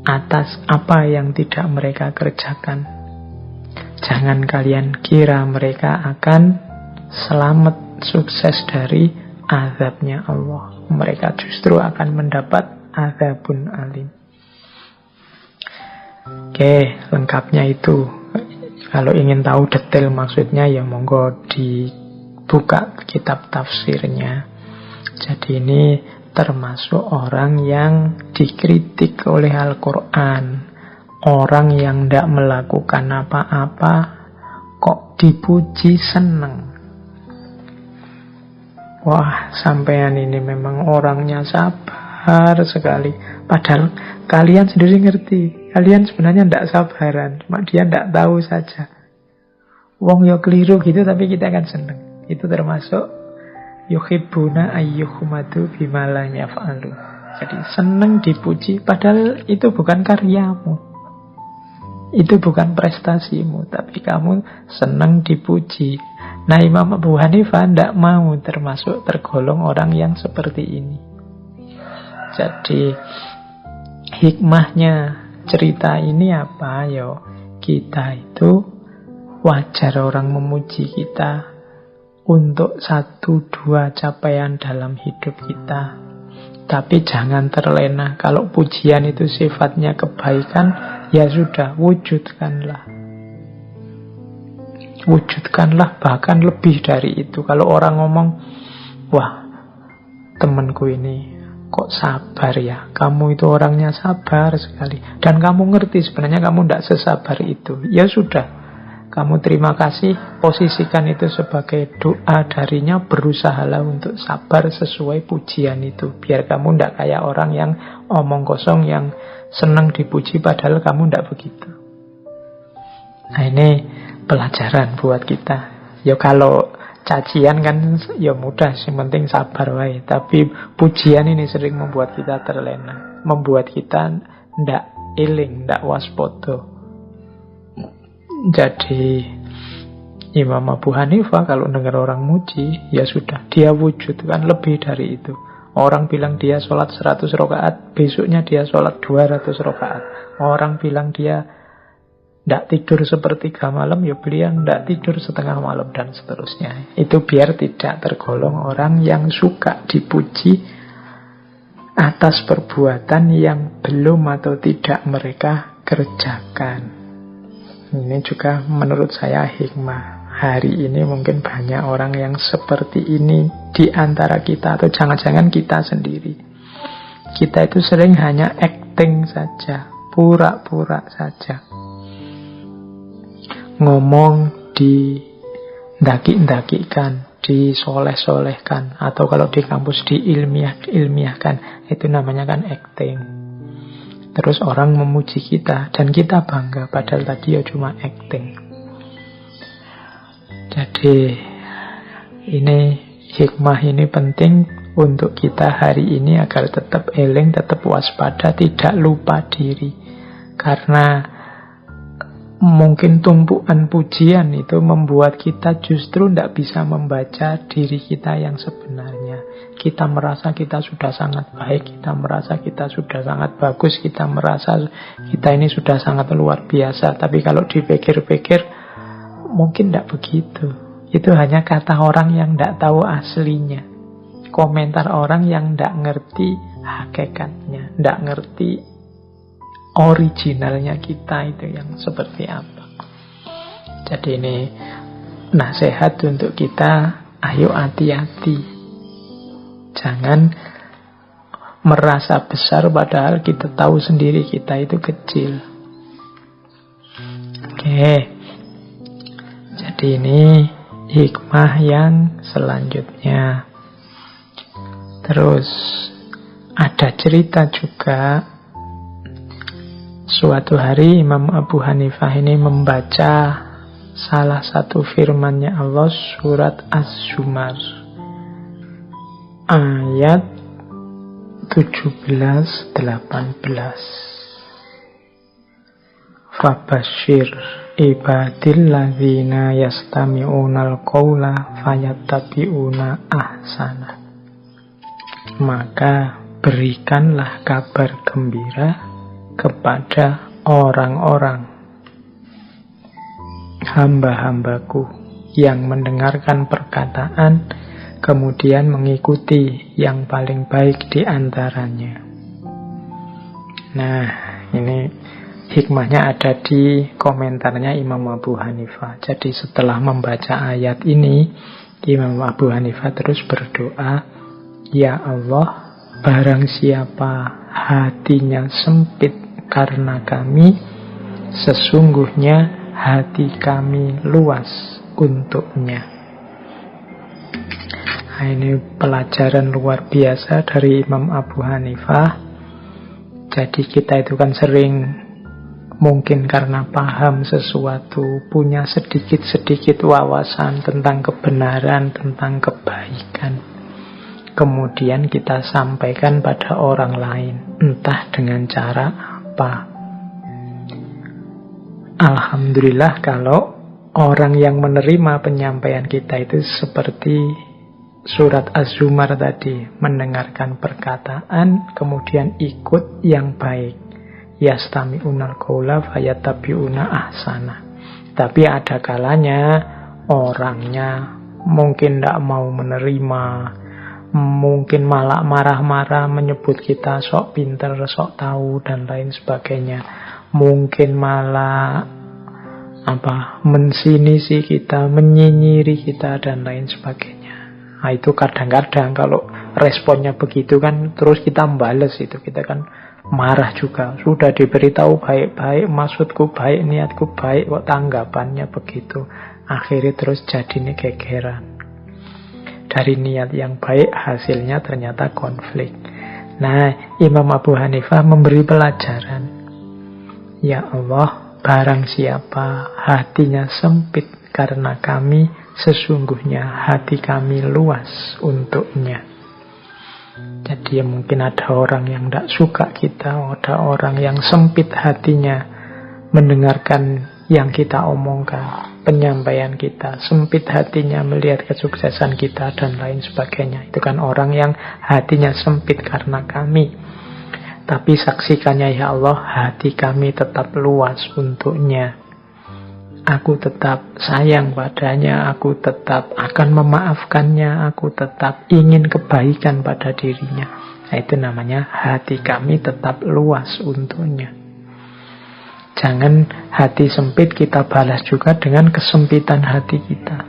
atas apa yang tidak mereka kerjakan, jangan kalian kira mereka akan selamat sukses dari azabnya Allah. Mereka justru akan mendapat azabun alim. Oke, lengkapnya itu. Kalau ingin tahu detail maksudnya ya monggo dibuka kitab tafsirnya. Jadi ini termasuk orang yang dikritik oleh Al-Quran. Orang yang tidak melakukan apa-apa kok dipuji seneng. Wah, sampean ini memang orangnya sabar sekali. Padahal kalian sendiri ngerti, kalian sebenarnya tidak sabaran, cuma dia tidak tahu saja. Wong yo keliru gitu, tapi kita kan seneng. Itu termasuk yuhibbuna ayyuhumadu bima lam yaf'alu. Jadi seneng dipuji, padahal itu bukan karyamu, itu bukan prestasimu, tapi kamu seneng dipuji. Nah, Imam Abu Hanifah tidak mau termasuk tergolong orang yang seperti ini. Jadi hikmahnya cerita ini apa? Yo, kita itu wajar orang memuji kita untuk 1-2 capaian dalam hidup kita. Tapi jangan terlena. Kalau pujian itu sifatnya kebaikan, ya sudah, wujudkanlah. Wujudkanlah bahkan lebih dari itu. Kalau orang ngomong, wah, temanku ini kok sabar ya, kamu itu orangnya sabar sekali, dan kamu ngerti sebenarnya kamu tidak sesabar itu, ya sudah, kamu terima kasih, posisikan itu sebagai doa darinya, berusahalah untuk sabar sesuai pujian itu, biar kamu tidak kayak orang yang omong kosong, yang senang dipuji padahal kamu tidak begitu. Nah, ini pelajaran buat kita. Ya kalau cacian kan ya mudah, yang penting sabar wae. Tapi pujian ini sering membuat kita terlena, membuat kita ndak eling, ndak waspada. Jadi Imam Abu Hanifah kalau dengar orang muji, ya sudah, dia wujudkan lebih dari itu. Orang bilang dia sholat 100 rakaat, besoknya dia sholat 200 rakaat. Orang bilang dia tidak tidur sepertiga malam, ya beliau tidak tidur setengah malam, dan seterusnya. Itu biar tidak tergolong orang yang suka dipuji atas perbuatan yang belum atau tidak mereka kerjakan. Ini juga menurut saya hikmah. Hari ini mungkin banyak orang yang seperti ini di antara kita, atau jangan-jangan kita sendiri. Kita itu sering hanya acting saja, pura-pura saja. Ngomong di ndaki-ndakikan, disoleh-solehkan, atau kalau di kampus diilmiahkan, itu namanya kan acting. Terus orang memuji kita dan kita bangga, padahal tadi ya cuma acting. Jadi ini hikmah ini penting untuk kita hari ini agar tetap eling, tetap waspada, tidak lupa diri. Karena mungkin tumpuan pujian itu membuat kita justru tidak bisa membaca diri kita yang sebenarnya. Kita merasa kita sudah sangat baik, kita merasa kita sudah sangat bagus, kita merasa kita ini sudah sangat luar biasa. Tapi kalau dipikir-pikir, mungkin tidak begitu. Itu hanya kata orang yang tidak tahu aslinya, komentar orang yang tidak ngerti hakikatnya, tidak ngerti originalnya kita itu yang seperti apa. Jadi ini nasihat untuk kita, ayo hati-hati. Jangan merasa besar padahal kita tahu sendiri kita itu kecil. Oke. Jadi ini hikmah yang selanjutnya. Terus ada cerita juga. Suatu hari Imam Abu Hanifah ini membaca salah satu firman-Nya Allah surat Az-Zumar ayat 17-18. Fabashir ibadil ladzina yastami'unal qawla fayattabi'una ahsana. Maka berikanlah kabar gembira kepada orang-orang hamba-hambaku yang mendengarkan perkataan kemudian mengikuti yang paling baik di antaranya. Nah, ini hikmahnya ada di komentarnya Imam Abu Hanifah. Jadi setelah membaca ayat ini, Imam Abu Hanifah terus berdoa, ya Allah, barang siapa hatinya sempit karena kami, sesungguhnya hati kami luas untuknya. Nah, ini pelajaran luar biasa dari Imam Abu Hanifah. Jadi kita itu kan sering mungkin karena paham sesuatu, punya sedikit-sedikit wawasan tentang kebenaran, tentang kebaikan. Kemudian kita sampaikan pada orang lain, entah dengan cara apa. Alhamdulillah kalau orang yang menerima penyampaian kita itu seperti surat Az-Zumar tadi, mendengarkan perkataan kemudian ikut yang baik. Yastami'unal qawla fayattabi'una ahsana. Tapi ada kalanya orangnya mungkin tidak mau menerima, mungkin malah marah-marah menyebut kita sok pinter, sok tahu dan lain sebagainya. Mungkin malah mensinisi kita, menyinyiri kita dan lain sebagainya. Nah, itu kadang-kadang kalau responnya begitu kan terus kita membalas itu, kita kan marah juga. Sudah diberitahu baik-baik, maksudku baik, niatku baik, kok tanggapannya begitu. Akhirnya terus jadi gegeran. Dari niat yang baik hasilnya ternyata konflik. Nah, Imam Abu Hanifah memberi pelajaran. Ya Allah, barang siapa hatinya sempit karena kami, sesungguhnya hati kami luas untuknya. Jadi mungkin ada orang yang tidak suka kita, ada orang yang sempit hatinya mendengarkan yang kita omongkan, penyampaian kita, sempit hatinya melihat kesuksesan kita dan lain sebagainya. Itu kan orang yang hatinya sempit karena kami. Tapi saksikannya ya Allah, hati kami tetap luas untuknya. Aku tetap sayang padanya, aku tetap akan memaafkannya, aku tetap ingin kebaikan pada dirinya. Nah, itu namanya hati kami tetap luas untuknya. Jangan hati sempit kita balas juga dengan kesempitan hati kita.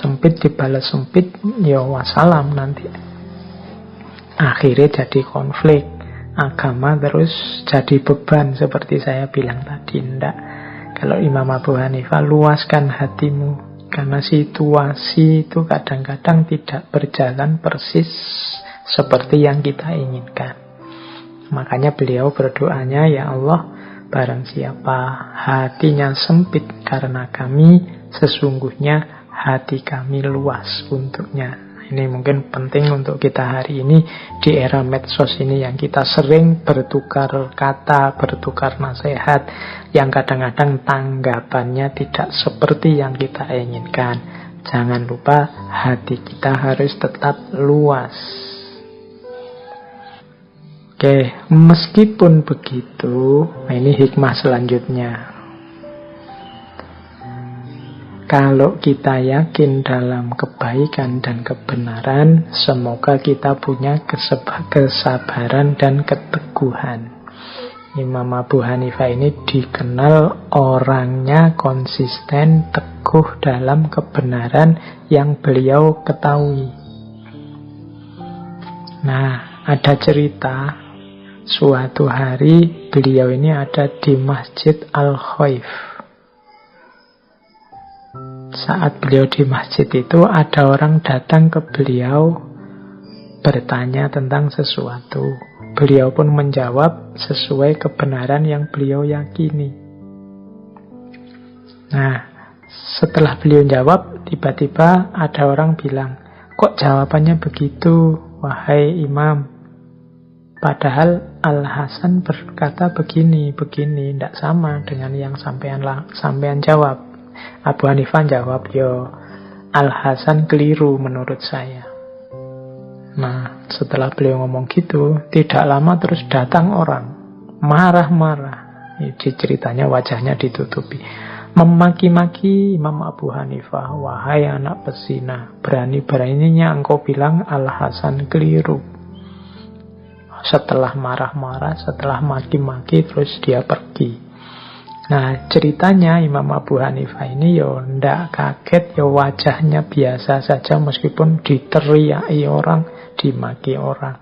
Sempit dibalas sempit, ya wassalam nanti. Akhirnya jadi konflik. Agama terus jadi beban seperti saya bilang tadi. Ndak. Kalau Imam Abu Hanifah, luaskan hatimu. Karena situasi itu kadang-kadang tidak berjalan persis seperti yang kita inginkan. Makanya beliau berdoanya, ya Allah, barang siapa hatinya sempit karena kami, sesungguhnya hati kami luas untuknya. Ini mungkin penting untuk kita hari ini di era medsos ini yang kita sering bertukar kata, bertukar nasihat, yang kadang-kadang tanggapannya tidak seperti yang kita inginkan. Jangan lupa hati kita harus tetap luas. Oke, meskipun begitu, ini hikmah selanjutnya. Kalau kita yakin dalam kebaikan dan kebenaran, semoga kita punya kesabaran dan keteguhan. Imam Abu Hanifah ini dikenal orangnya konsisten, teguh dalam kebenaran yang beliau ketahui. Nah, ada cerita, suatu hari beliau ini ada di Masjid Al-Khaif. Saat beliau di masjid itu, ada orang datang ke beliau bertanya tentang sesuatu. Beliau pun menjawab sesuai kebenaran yang beliau yakini. Nah, setelah beliau jawab, tiba-tiba ada orang bilang, "Kok jawabannya begitu, wahai imam? Padahal Al-Hasan berkata begini, tidak sama dengan yang sampean jawab." Abu Hanifah jawab, "Yo, Al-Hasan keliru menurut saya." Nah, setelah beliau ngomong gitu, tidak lama terus datang orang marah-marah. Ini ceritanya wajahnya ditutupi, memaki-maki Imam Abu Hanifah. "Wahai anak pesina, berani-beraninya engkau bilang Al-Hasan keliru." Setelah marah-marah, setelah maki-maki, terus dia pergi. Nah, ceritanya Imam Abu Hanifah ini ndak kaget, wajahnya biasa saja meskipun diteriaki orang, dimaki orang.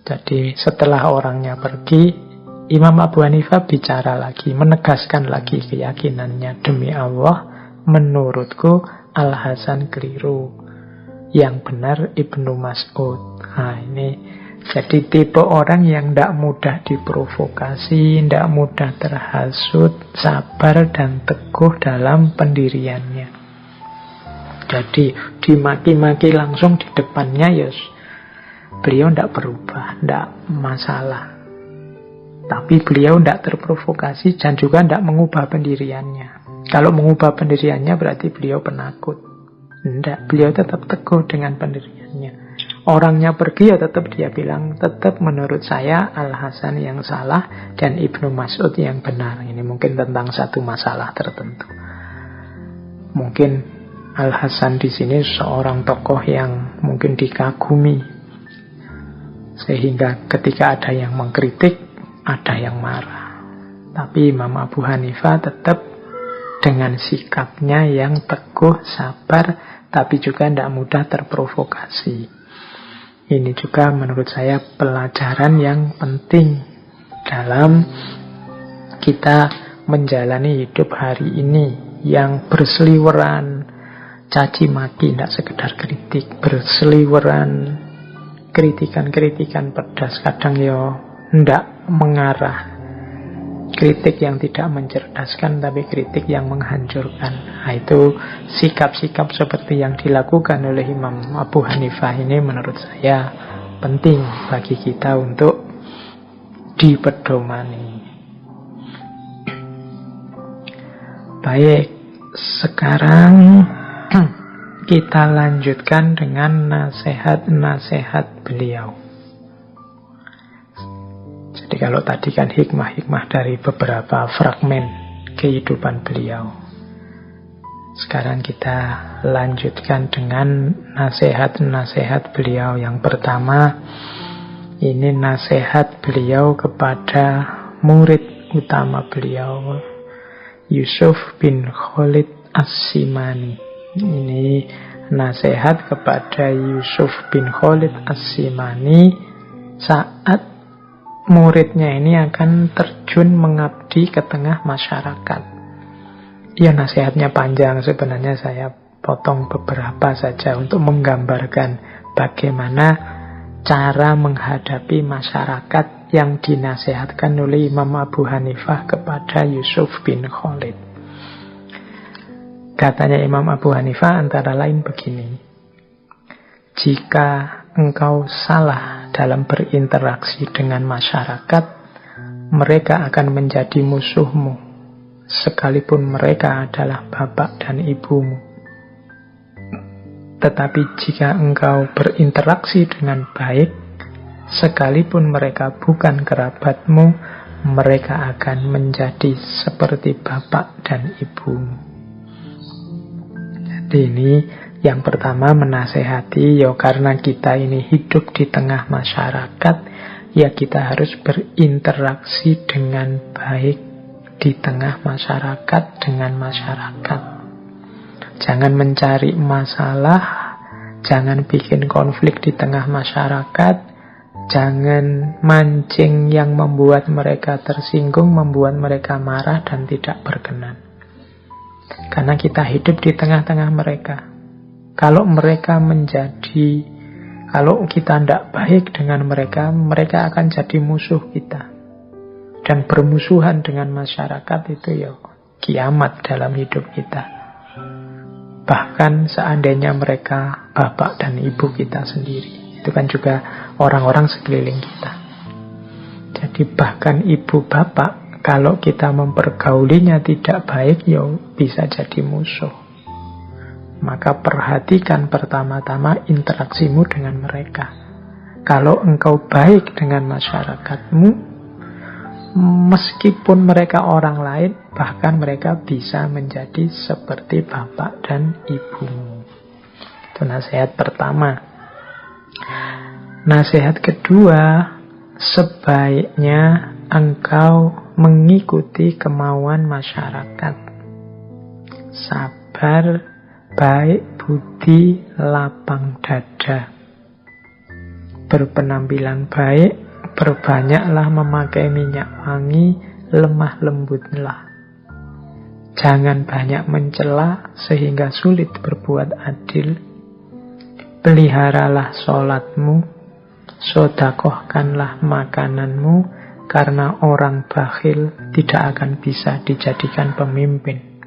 Jadi setelah orangnya pergi, Imam Abu Hanifah bicara lagi, menegaskan lagi keyakinannya. "Demi Allah, menurutku Al-Hasan keliru. Yang benar Ibnu Mas'ud." Nah, ini jadi tipe orang yang tidak mudah diprovokasi, tidak mudah terhasut, sabar dan teguh dalam pendiriannya. Jadi dimaki-maki langsung di depannya, beliau tidak berubah, tidak masalah. Tapi beliau tidak terprovokasi dan juga tidak mengubah pendiriannya. Kalau mengubah pendiriannya berarti beliau penakut. Tidak, beliau tetap teguh dengan pendiriannya. Orangnya pergi, tetap dia bilang, tetap menurut saya Al-Hasan yang salah dan Ibnu Mas'ud yang benar. Ini mungkin tentang satu masalah tertentu. Mungkin Al-Hasan di sini seorang tokoh yang mungkin dikagumi, sehingga ketika ada yang mengkritik, ada yang marah. Tapi Imam Abu Hanifah tetap dengan sikapnya yang teguh, sabar, tapi juga tidak mudah terprovokasi. Ini juga menurut saya pelajaran yang penting dalam kita menjalani hidup hari ini, yang berseliweran caci maki, tidak sekedar kritik, berseliweran kritikan-kritikan pedas, kadang tidak mengarah, kritik yang tidak mencerdaskan, tapi kritik yang menghancurkan. Nah, itu sikap-sikap seperti yang dilakukan oleh Imam Abu Hanifah ini menurut saya penting bagi kita untuk dipedomani. Baik, sekarang kita lanjutkan dengan nasihat-nasihat beliau. Jadi kalau tadi kan hikmah-hikmah dari beberapa fragmen kehidupan beliau. Sekarang kita lanjutkan dengan nasihat-nasihat beliau. Yang pertama, ini nasihat beliau kepada murid utama beliau, Yusuf bin Khalid As-Simani. Ini nasihat kepada Yusuf bin Khalid As-Simani saat muridnya ini akan terjun mengabdi ke tengah masyarakat. Ya, nasihatnya panjang, sebenarnya saya potong beberapa saja untuk menggambarkan bagaimana cara menghadapi masyarakat yang dinasihatkan oleh Imam Abu Hanifah kepada Yusuf bin Khalid. Katanya Imam Abu Hanifah antara lain begini: jika engkau salah dalam berinteraksi dengan masyarakat, mereka akan menjadi musuhmu, sekalipun mereka adalah bapak dan ibumu. Tetapi jika engkau berinteraksi dengan baik, sekalipun mereka bukan kerabatmu, mereka akan menjadi seperti bapak dan ibumu. Ini yang pertama menasehati, ya karena kita ini hidup di tengah masyarakat, ya kita harus berinteraksi dengan baik di tengah masyarakat, dengan masyarakat. Jangan mencari masalah, jangan bikin konflik di tengah masyarakat, jangan mancing yang membuat mereka tersinggung, membuat mereka marah dan tidak berkenan. Karena kita hidup di tengah-tengah mereka. Kalau kita tidak baik dengan mereka, mereka akan jadi musuh kita. Dan bermusuhan dengan masyarakat itu ya kiamat dalam hidup kita. Bahkan seandainya mereka bapak dan ibu kita sendiri, itu kan juga orang-orang sekeliling kita. Jadi bahkan ibu bapak, kalau kita mempergaulinya tidak baik, ya bisa jadi musuh. Maka perhatikan pertama-tama interaksimu dengan mereka. Kalau engkau baik dengan masyarakatmu, meskipun mereka orang lain, bahkan mereka bisa menjadi seperti bapak dan ibumu. Itu nasihat pertama. Nasihat kedua, sebaiknya engkau mengikuti kemauan masyarakat. Sabar, baik budi, lapang dada. Berpenampilan baik, berbanyaklah memakai minyak wangi, lemah lembutlah. Jangan banyak mencela sehingga sulit berbuat adil. Peliharalah sholatmu, sedekahkanlah makananmu, karena orang bakhil tidak akan bisa dijadikan pemimpin.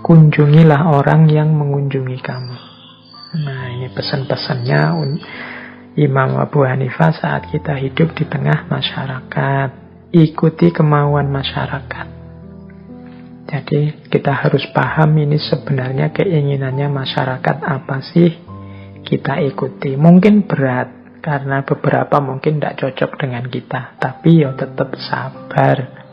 Kunjungilah orang yang mengunjungi kamu. Nah, ini pesan-pesannya Imam Abu Hanifah saat kita hidup di tengah masyarakat. Ikuti kemauan masyarakat. Jadi kita harus paham ini sebenarnya keinginannya masyarakat apa sih, kita ikuti. Mungkin berat, karena beberapa mungkin tidak cocok dengan kita. Tapi ya tetap sabar.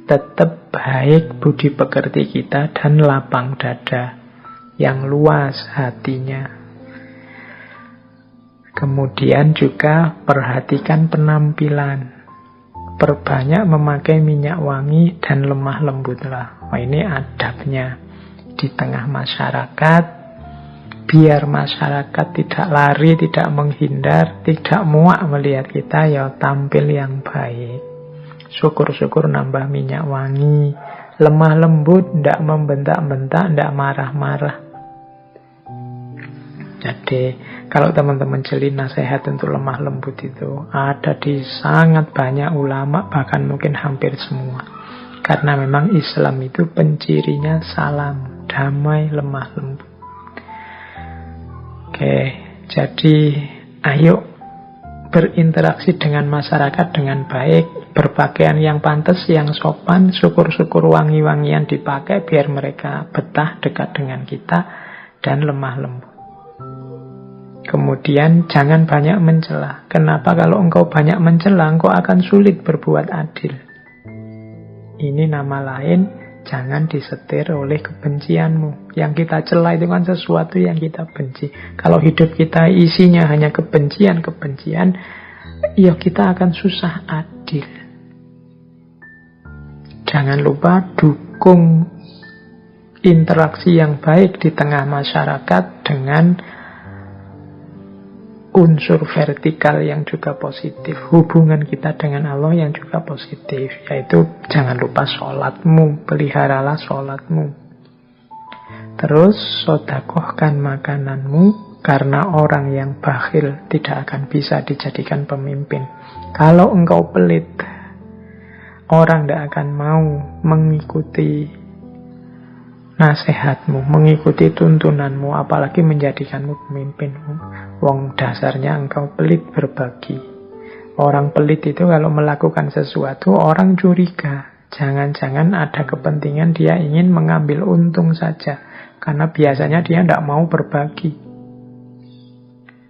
Tetap baik budi pekerti kita dan lapang dada. Yang luas hatinya. Kemudian juga perhatikan penampilan. Perbanyak memakai minyak wangi dan lemah lembutlah. Wah, ini adabnya di tengah masyarakat. Biar masyarakat tidak lari, tidak menghindar, tidak muak melihat kita, ya tampil yang baik. Syukur-syukur nambah minyak wangi. Lemah lembut, tidak membentak-bentak, tidak marah-marah. Jadi kalau teman-teman jeli nasihat untuk lemah lembut itu ada di sangat banyak ulama, bahkan mungkin hampir semua. Karena memang Islam itu pencirinya salam, damai, lemah lembut. Oke, jadi ayo berinteraksi dengan masyarakat dengan baik, berpakaian yang pantas, yang sopan, syukur-syukur wangi-wangian dipakai biar mereka betah dekat dengan kita, dan lemah lembut. Kemudian jangan banyak mencela. Kenapa? Kalau engkau banyak mencela, engkau akan sulit berbuat adil. Ini nama lain, jangan disetir oleh kebencianmu. Yang kita cela itu kan sesuatu yang kita benci. Kalau hidup kita isinya hanya kebencian-kebencian, ya kita akan susah adil. Jangan lupa dukung interaksi yang baik di tengah masyarakat dengan unsur vertikal yang juga positif, hubungan kita dengan Allah yang juga positif, yaitu jangan lupa sholatmu, peliharalah sholatmu. Terus sedekahkan makananmu, karena orang yang bakhil tidak akan bisa dijadikan pemimpin. Kalau engkau pelit, orang tidak akan mau mengikuti nasihatmu, mengikuti tuntunanmu, apalagi menjadikanmu pemimpin. Wong dasarnya engkau pelit berbagi. Orang pelit itu kalau melakukan sesuatu, orang curiga. Jangan-jangan ada kepentingan dia ingin mengambil untung saja. Karena biasanya dia tidak mau berbagi.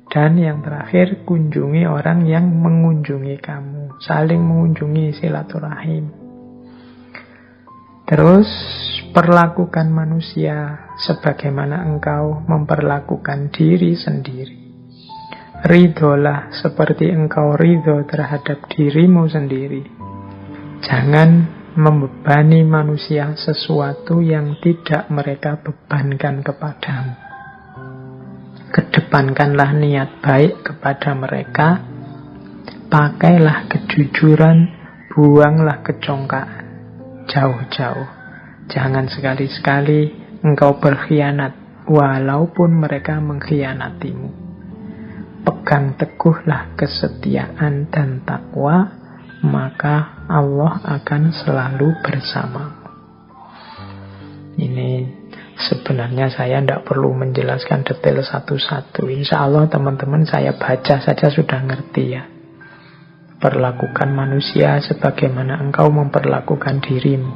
Dan yang terakhir, kunjungi orang yang mengunjungi kamu. Saling mengunjungi, silaturahim. Terus perlakukan manusia sebagaimana engkau memperlakukan diri sendiri. Ridholah seperti engkau ridho terhadap dirimu sendiri. Jangan membebani manusia sesuatu yang tidak mereka bebankan kepadamu. Kedepankanlah niat baik kepada mereka. Pakailah kejujuran, buanglah kecongkaan. Jauh-jauh. Jangan sekali-sekali engkau berkhianat, walaupun mereka mengkhianatimu. Pegang teguhlah kesetiaan dan takwa, maka Allah akan selalu bersamamu. Ini sebenarnya saya tidak perlu menjelaskan detail satu-satu. Insya Allah teman-teman saya baca saja sudah ngerti ya. Perlakukan manusia sebagaimana engkau memperlakukan dirimu.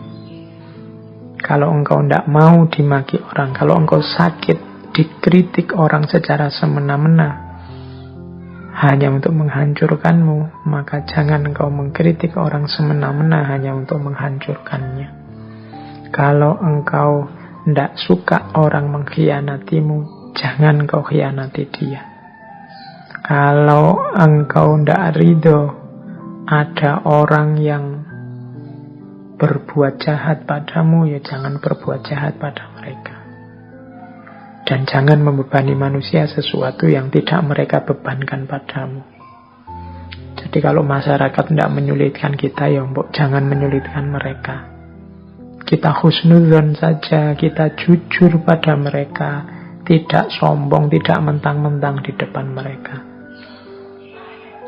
Kalau engkau tidak mau dimaki orang, kalau engkau sakit, dikritik orang secara semena-mena hanya untuk menghancurkanmu, maka jangan engkau mengkritik orang semena-mena hanya untuk menghancurkannya. Kalau engkau tidak suka orang mengkhianatimu, jangan engkau khianati dia. Kalau engkau tidak ridho ada orang yang berbuat jahat padamu, ya jangan berbuat jahat pada mereka. Dan jangan membebani manusia sesuatu yang tidak mereka bebankan padamu. Jadi kalau masyarakat tidak menyulitkan kita, ya mbok jangan menyulitkan mereka. Kita husnudzon saja, kita jujur pada mereka, tidak sombong, tidak mentang-mentang di depan mereka.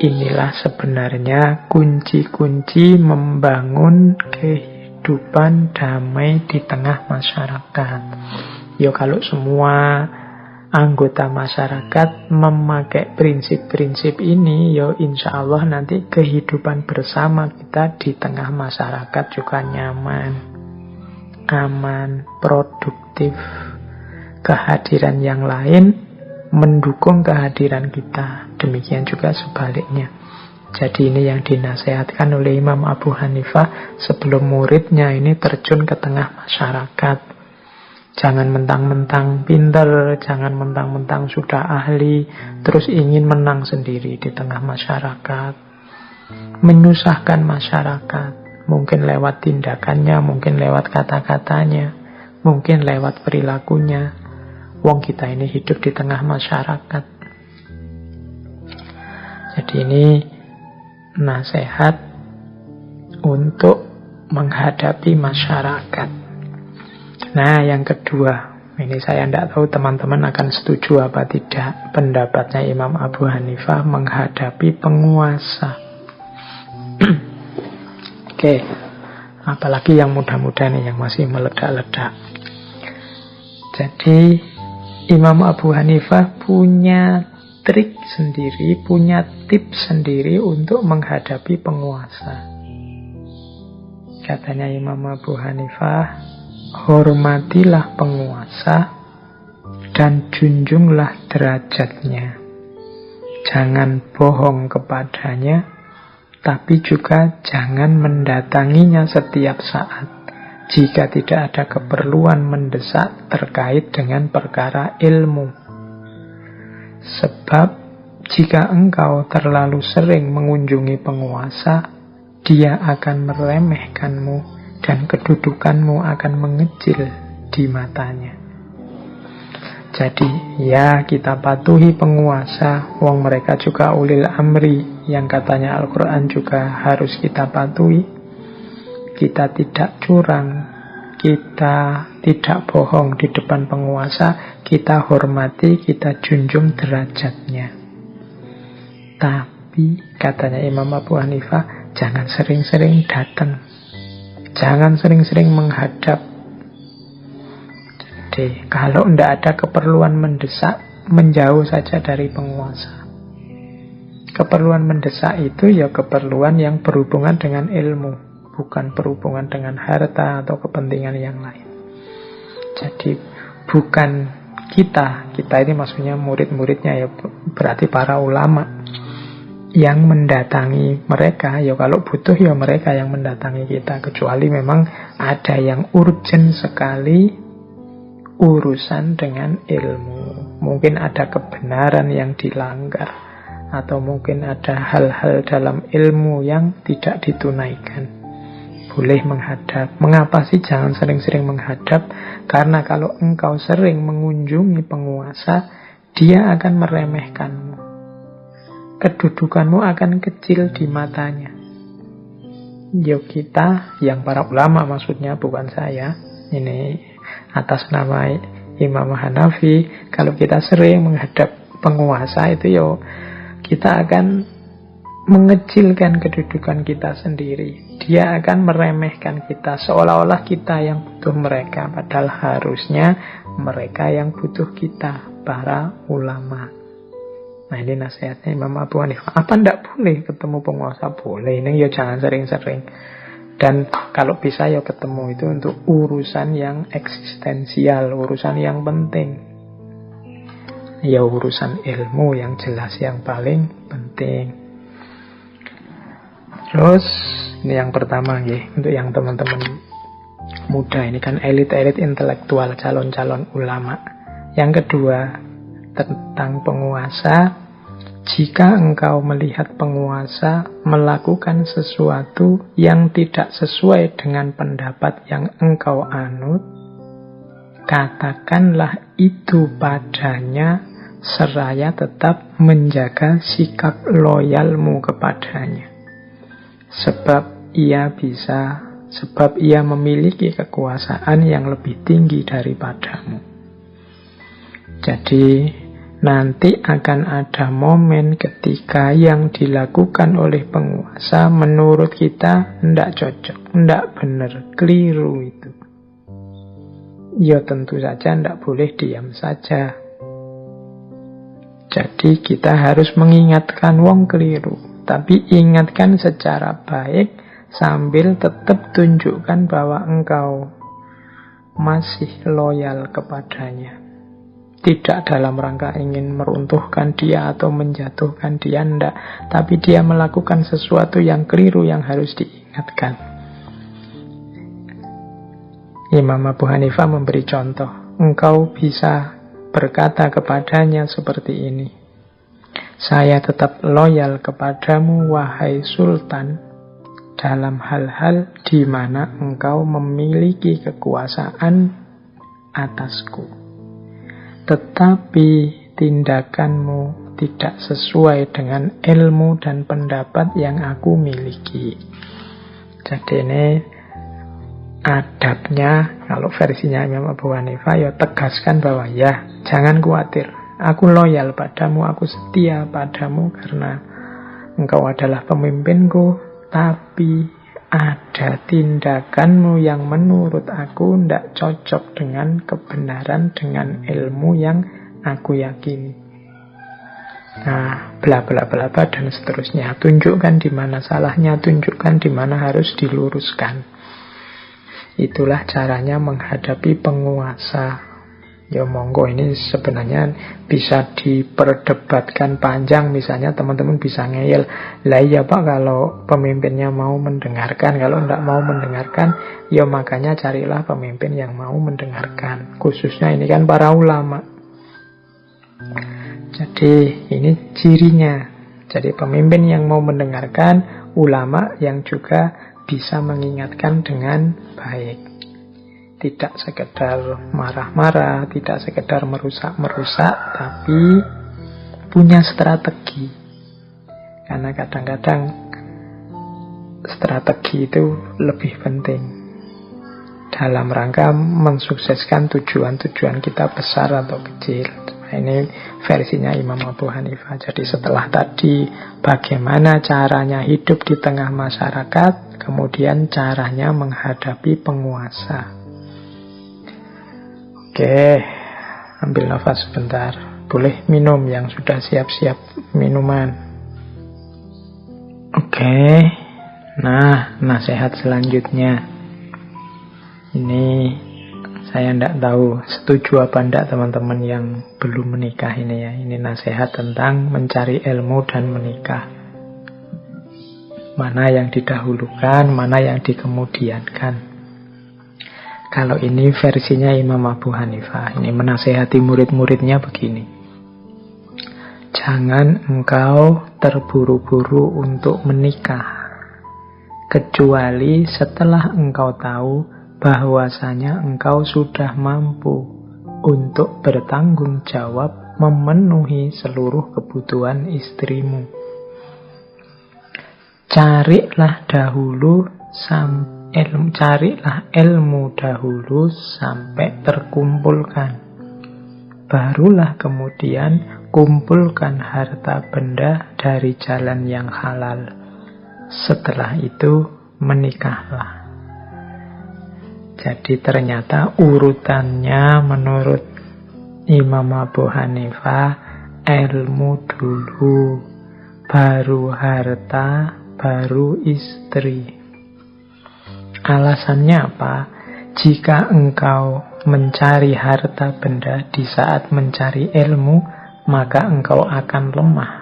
Inilah sebenarnya kunci-kunci membangun kehidupan damai di tengah masyarakat. Ya kalau semua anggota masyarakat memakai prinsip-prinsip ini, ya insya Allah nanti kehidupan bersama kita di tengah masyarakat juga nyaman, aman, produktif. Kehadiran yang lain mendukung kehadiran kita. Demikian juga sebaliknya. Jadi ini yang dinasehatkan oleh Imam Abu Hanifah sebelum muridnya ini terjun ke tengah masyarakat. Jangan mentang-mentang pintar, jangan mentang-mentang sudah ahli, terus ingin menang sendiri di tengah masyarakat. Menyusahkan masyarakat, mungkin lewat tindakannya, mungkin lewat kata-katanya, mungkin lewat perilakunya. Wong kita ini hidup di tengah masyarakat. Jadi ini nasihat untuk menghadapi masyarakat. Nah, yang kedua, ini saya tidak tahu teman-teman akan setuju apa tidak pendapatnya Imam Abu Hanifah menghadapi penguasa. Oke, apalagi yang muda-muda nih yang masih meledak-ledak. Jadi Imam Abu Hanifah punya trik sendiri, punya tips sendiri untuk menghadapi penguasa. Katanya Imam Abu Hanifah, hormatilah penguasa dan junjunglah derajatnya. Jangan bohong kepadanya, tapi juga jangan mendatanginya setiap saat jika tidak ada keperluan mendesak terkait dengan perkara ilmu. Sebab jika engkau terlalu sering mengunjungi penguasa, dia akan meremehkanmu dan kedudukanmu akan mengecil di matanya. Jadi ya kita patuhi penguasa, wong mereka juga ulil amri yang katanya Al-Quran juga harus kita patuhi. Kita tidak curang, kita tidak bohong di depan penguasa, kita hormati, kita junjung derajatnya. Tapi katanya Imam Abu Hanifah, jangan sering-sering datang, jangan sering-sering menghadap. Jadi kalau tidak ada keperluan mendesak, menjauh saja dari penguasa. Keperluan mendesak itu ya keperluan yang berhubungan dengan ilmu, bukan berhubungan dengan harta atau kepentingan yang lain. Jadi bukan kita ini maksudnya murid-muridnya ya, berarti para ulama. yang mendatangi mereka. Ya kalau butuh ya mereka yang mendatangi kita, kecuali memang ada yang urgent sekali urusan dengan ilmu. Mungkin ada kebenaran yang dilanggar, atau mungkin ada hal-hal dalam ilmu yang tidak ditunaikan. Boleh menghadap. Mengapa sih jangan sering-sering menghadap? Karena kalau engkau sering mengunjungi penguasa, dia akan meremehkanmu. Kedudukanmu akan kecil di matanya. Yo kita, yang para ulama maksudnya, bukan saya, ini atas nama Imam Hanafi, kalau kita sering menghadap penguasa itu yo kita akan mengecilkan kedudukan kita sendiri. Dia akan meremehkan kita, seolah-olah kita yang butuh mereka, padahal harusnya mereka yang butuh kita, para ulama. Nah, ini nasihatnya Imam Abu Hanifah. Apa ndak boleh ketemu penguasa? Boleh, ini ya jangan sering-sering. Dan kalau bisa ya ketemu itu untuk urusan yang eksistensial, urusan yang penting. Ya urusan ilmu yang jelas yang paling penting. Terus ini yang pertama ya, untuk yang teman-teman muda, ini kan elit-elit intelektual, calon-calon ulama. Yang kedua, tentang penguasa. Jika engkau melihat penguasa melakukan sesuatu yang tidak sesuai dengan pendapat yang engkau anut, katakanlah itu padanya seraya tetap menjaga sikap loyalmu kepadanya. Sebab ia memiliki kekuasaan yang lebih tinggi daripadamu. Jadi nanti akan ada momen ketika yang dilakukan oleh penguasa menurut kita tidak cocok, tidak benar, keliru itu. Ya tentu saja tidak boleh diam saja. Jadi kita harus mengingatkan wong keliru, tapi ingatkan secara baik sambil tetap tunjukkan bahwa engkau masih loyal kepadanya. Tidak dalam rangka ingin meruntuhkan dia atau menjatuhkan dia, enggak. Tapi dia melakukan sesuatu yang keliru yang harus diingatkan. Imam Abu Hanifah memberi contoh. Engkau bisa berkata kepadanya seperti ini. Saya tetap loyal kepadamu, wahai Sultan, dalam hal-hal di mana engkau memiliki kekuasaan atasku. Tetapi tindakanmu tidak sesuai dengan ilmu dan pendapat yang aku miliki. Jadi ini adabnya, kalau versinya Imam Abu Hanifah, ya tegaskan bahwa ya jangan khawatir, aku loyal padamu, aku setia padamu karena engkau adalah pemimpinku, tapi ada tindakanmu yang menurut aku tidak cocok dengan kebenaran, dengan ilmu yang aku yakini. Nah, bla bla bla bla dan seterusnya. Tunjukkan di mana salahnya, tunjukkan di mana harus diluruskan. Itulah caranya menghadapi penguasa. Ya monggo, ini sebenarnya bisa diperdebatkan panjang. Misalnya teman-teman bisa ngeyel, lah iya Pak, kalau pemimpinnya mau mendengarkan, kalau tidak mau mendengarkan, ya makanya carilah pemimpin yang mau mendengarkan. Khususnya ini kan para ulama. Jadi ini cirinya. Jadi pemimpin yang mau mendengarkan, ulama yang juga bisa mengingatkan dengan baik. Tidak sekedar marah-marah, tidak sekedar merusak-merusak, tapi punya strategi. Karena kadang-kadang strategi itu lebih penting dalam rangka mensukseskan tujuan-tujuan kita besar atau kecil. Nah, ini versinya Imam Abu Hanifah. Jadi setelah tadi bagaimana caranya hidup di tengah masyarakat, kemudian caranya menghadapi penguasa. Oke, ambil nafas sebentar. Boleh minum yang sudah siap-siap minuman. Oke, nah nasihat selanjutnya. Ini saya tidak tahu setuju apa tidak teman-teman yang belum menikah ini ya. Ini nasihat tentang mencari ilmu dan menikah. Mana yang didahulukan, mana yang dikemudiankan. Kalau ini versinya Imam Abu Hanifah. Ini menasehati murid-muridnya begini. Jangan engkau terburu-buru untuk menikah, kecuali setelah engkau tahu bahwasanya engkau sudah mampu untuk bertanggung jawab memenuhi seluruh kebutuhan istrimu. Carilah ilmu dahulu sampai terkumpulkan. Barulah kemudian kumpulkan harta benda dari jalan yang halal. Setelah itu menikahlah. Jadi ternyata urutannya menurut Imam Abu Hanifah, ilmu dulu, baru harta, baru istri. Alasannya apa? Jika engkau mencari harta benda di saat mencari ilmu, maka engkau akan lemah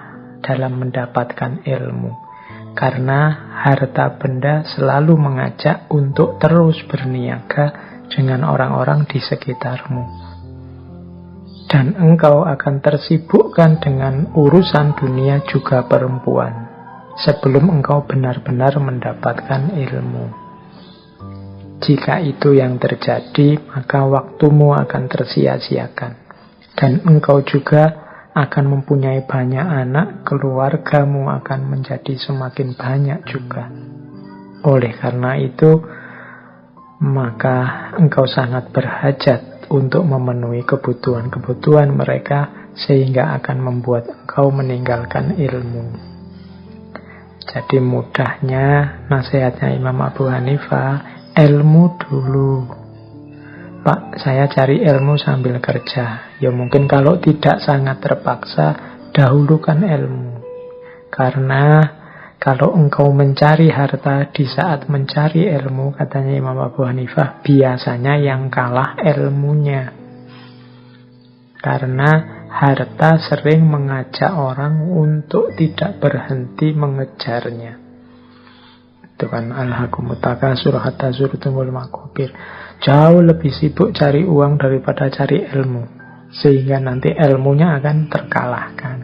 dalam mendapatkan ilmu. Karena harta benda selalu mengajak untuk terus berniaga dengan orang-orang di sekitarmu. Dan engkau akan tersibukkan dengan urusan dunia juga perempuan sebelum engkau benar-benar mendapatkan ilmu. Jika itu yang terjadi, maka waktumu akan tersia-siakan. Dan engkau juga akan mempunyai banyak anak, keluargamu akan menjadi semakin banyak juga. Oleh karena itu, maka engkau sangat berhajat untuk memenuhi kebutuhan-kebutuhan mereka, sehingga akan membuat engkau meninggalkan ilmu. Jadi mudahnya nasihatnya Imam Abu Hanifah, ilmu dulu. Pak, saya cari ilmu sambil kerja. Ya mungkin kalau tidak sangat terpaksa, dahulukan ilmu. Karena kalau engkau mencari harta di saat mencari ilmu, katanya Imam Abu Hanifah, biasanya yang kalah ilmunya. Karena harta sering mengajak orang untuk tidak berhenti mengejarnya. Itu kan alhaakumut takasur hatta zurtumul maqabir. Jauh lebih sibuk cari uang daripada cari ilmu, sehingga nanti ilmunya akan terkalahkan.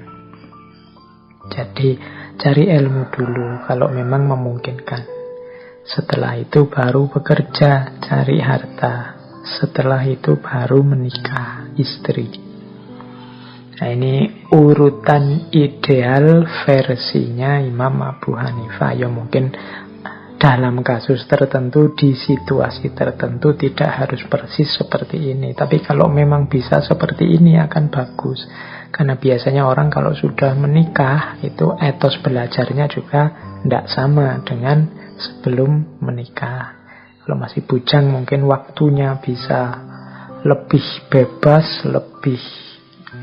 Jadi cari ilmu dulu kalau memang memungkinkan. Setelah itu baru bekerja, cari harta. Setelah itu baru menikah, istri. Nah ini urutan ideal versinya Imam Abu Hanifah. Ya mungkin dalam kasus tertentu, di situasi tertentu tidak harus persis seperti ini. Tapi kalau memang bisa seperti ini akan bagus. Karena biasanya orang kalau sudah menikah, itu etos belajarnya juga tidak sama dengan sebelum menikah. Kalau masih bujang mungkin waktunya bisa lebih bebas, lebih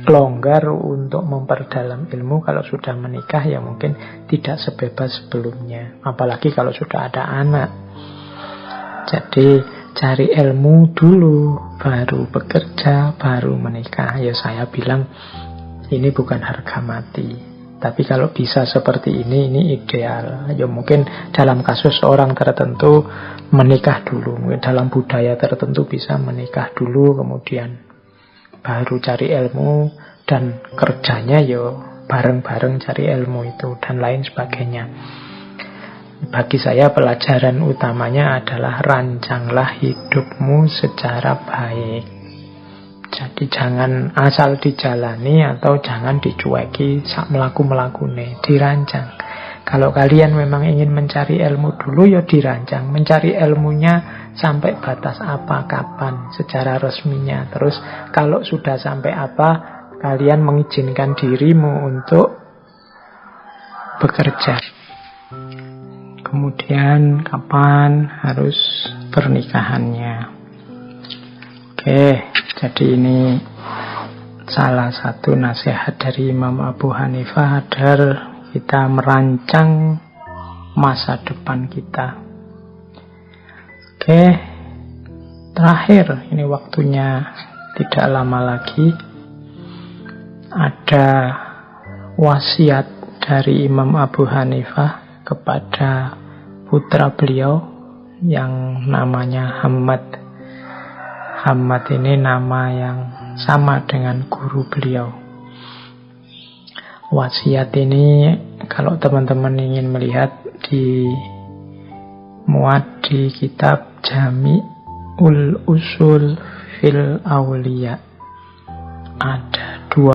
longgar untuk memperdalam ilmu. Kalau sudah menikah ya mungkin tidak sebebas sebelumnya, apalagi kalau sudah ada anak. Jadi cari ilmu dulu, baru bekerja, baru menikah. Ya saya bilang ini bukan harga mati, tapi kalau bisa seperti ini ideal. Ya mungkin dalam kasus orang tertentu menikah dulu, mungkin dalam budaya tertentu bisa menikah dulu, kemudian baru cari ilmu, dan kerjanya yo bareng-bareng cari ilmu itu dan lain sebagainya. Bagi saya pelajaran utamanya adalah rancanglah hidupmu secara baik. Jadi jangan asal dijalani atau jangan dicueki sak melaku-melakune, dirancang. Kalau kalian memang ingin mencari ilmu dulu ya dirancang, mencari ilmunya sampai batas apa, kapan, secara resminya. Terus kalau sudah sampai apa, kalian mengizinkan dirimu untuk bekerja. Kemudian kapan harus pernikahannya. Oke, jadi ini salah satu nasihat dari Imam Abu Hanifah agar kita merancang masa depan kita. Oke, terakhir, ini waktunya tidak lama lagi. Ada wasiat dari Imam Abu Hanifah kepada putra beliau yang namanya Hamad. Hamad ini nama yang sama dengan guru beliau. Wasiat ini kalau teman-teman ingin melihat muat di kitab Jami'ul Usul fil Auliya. Ada 2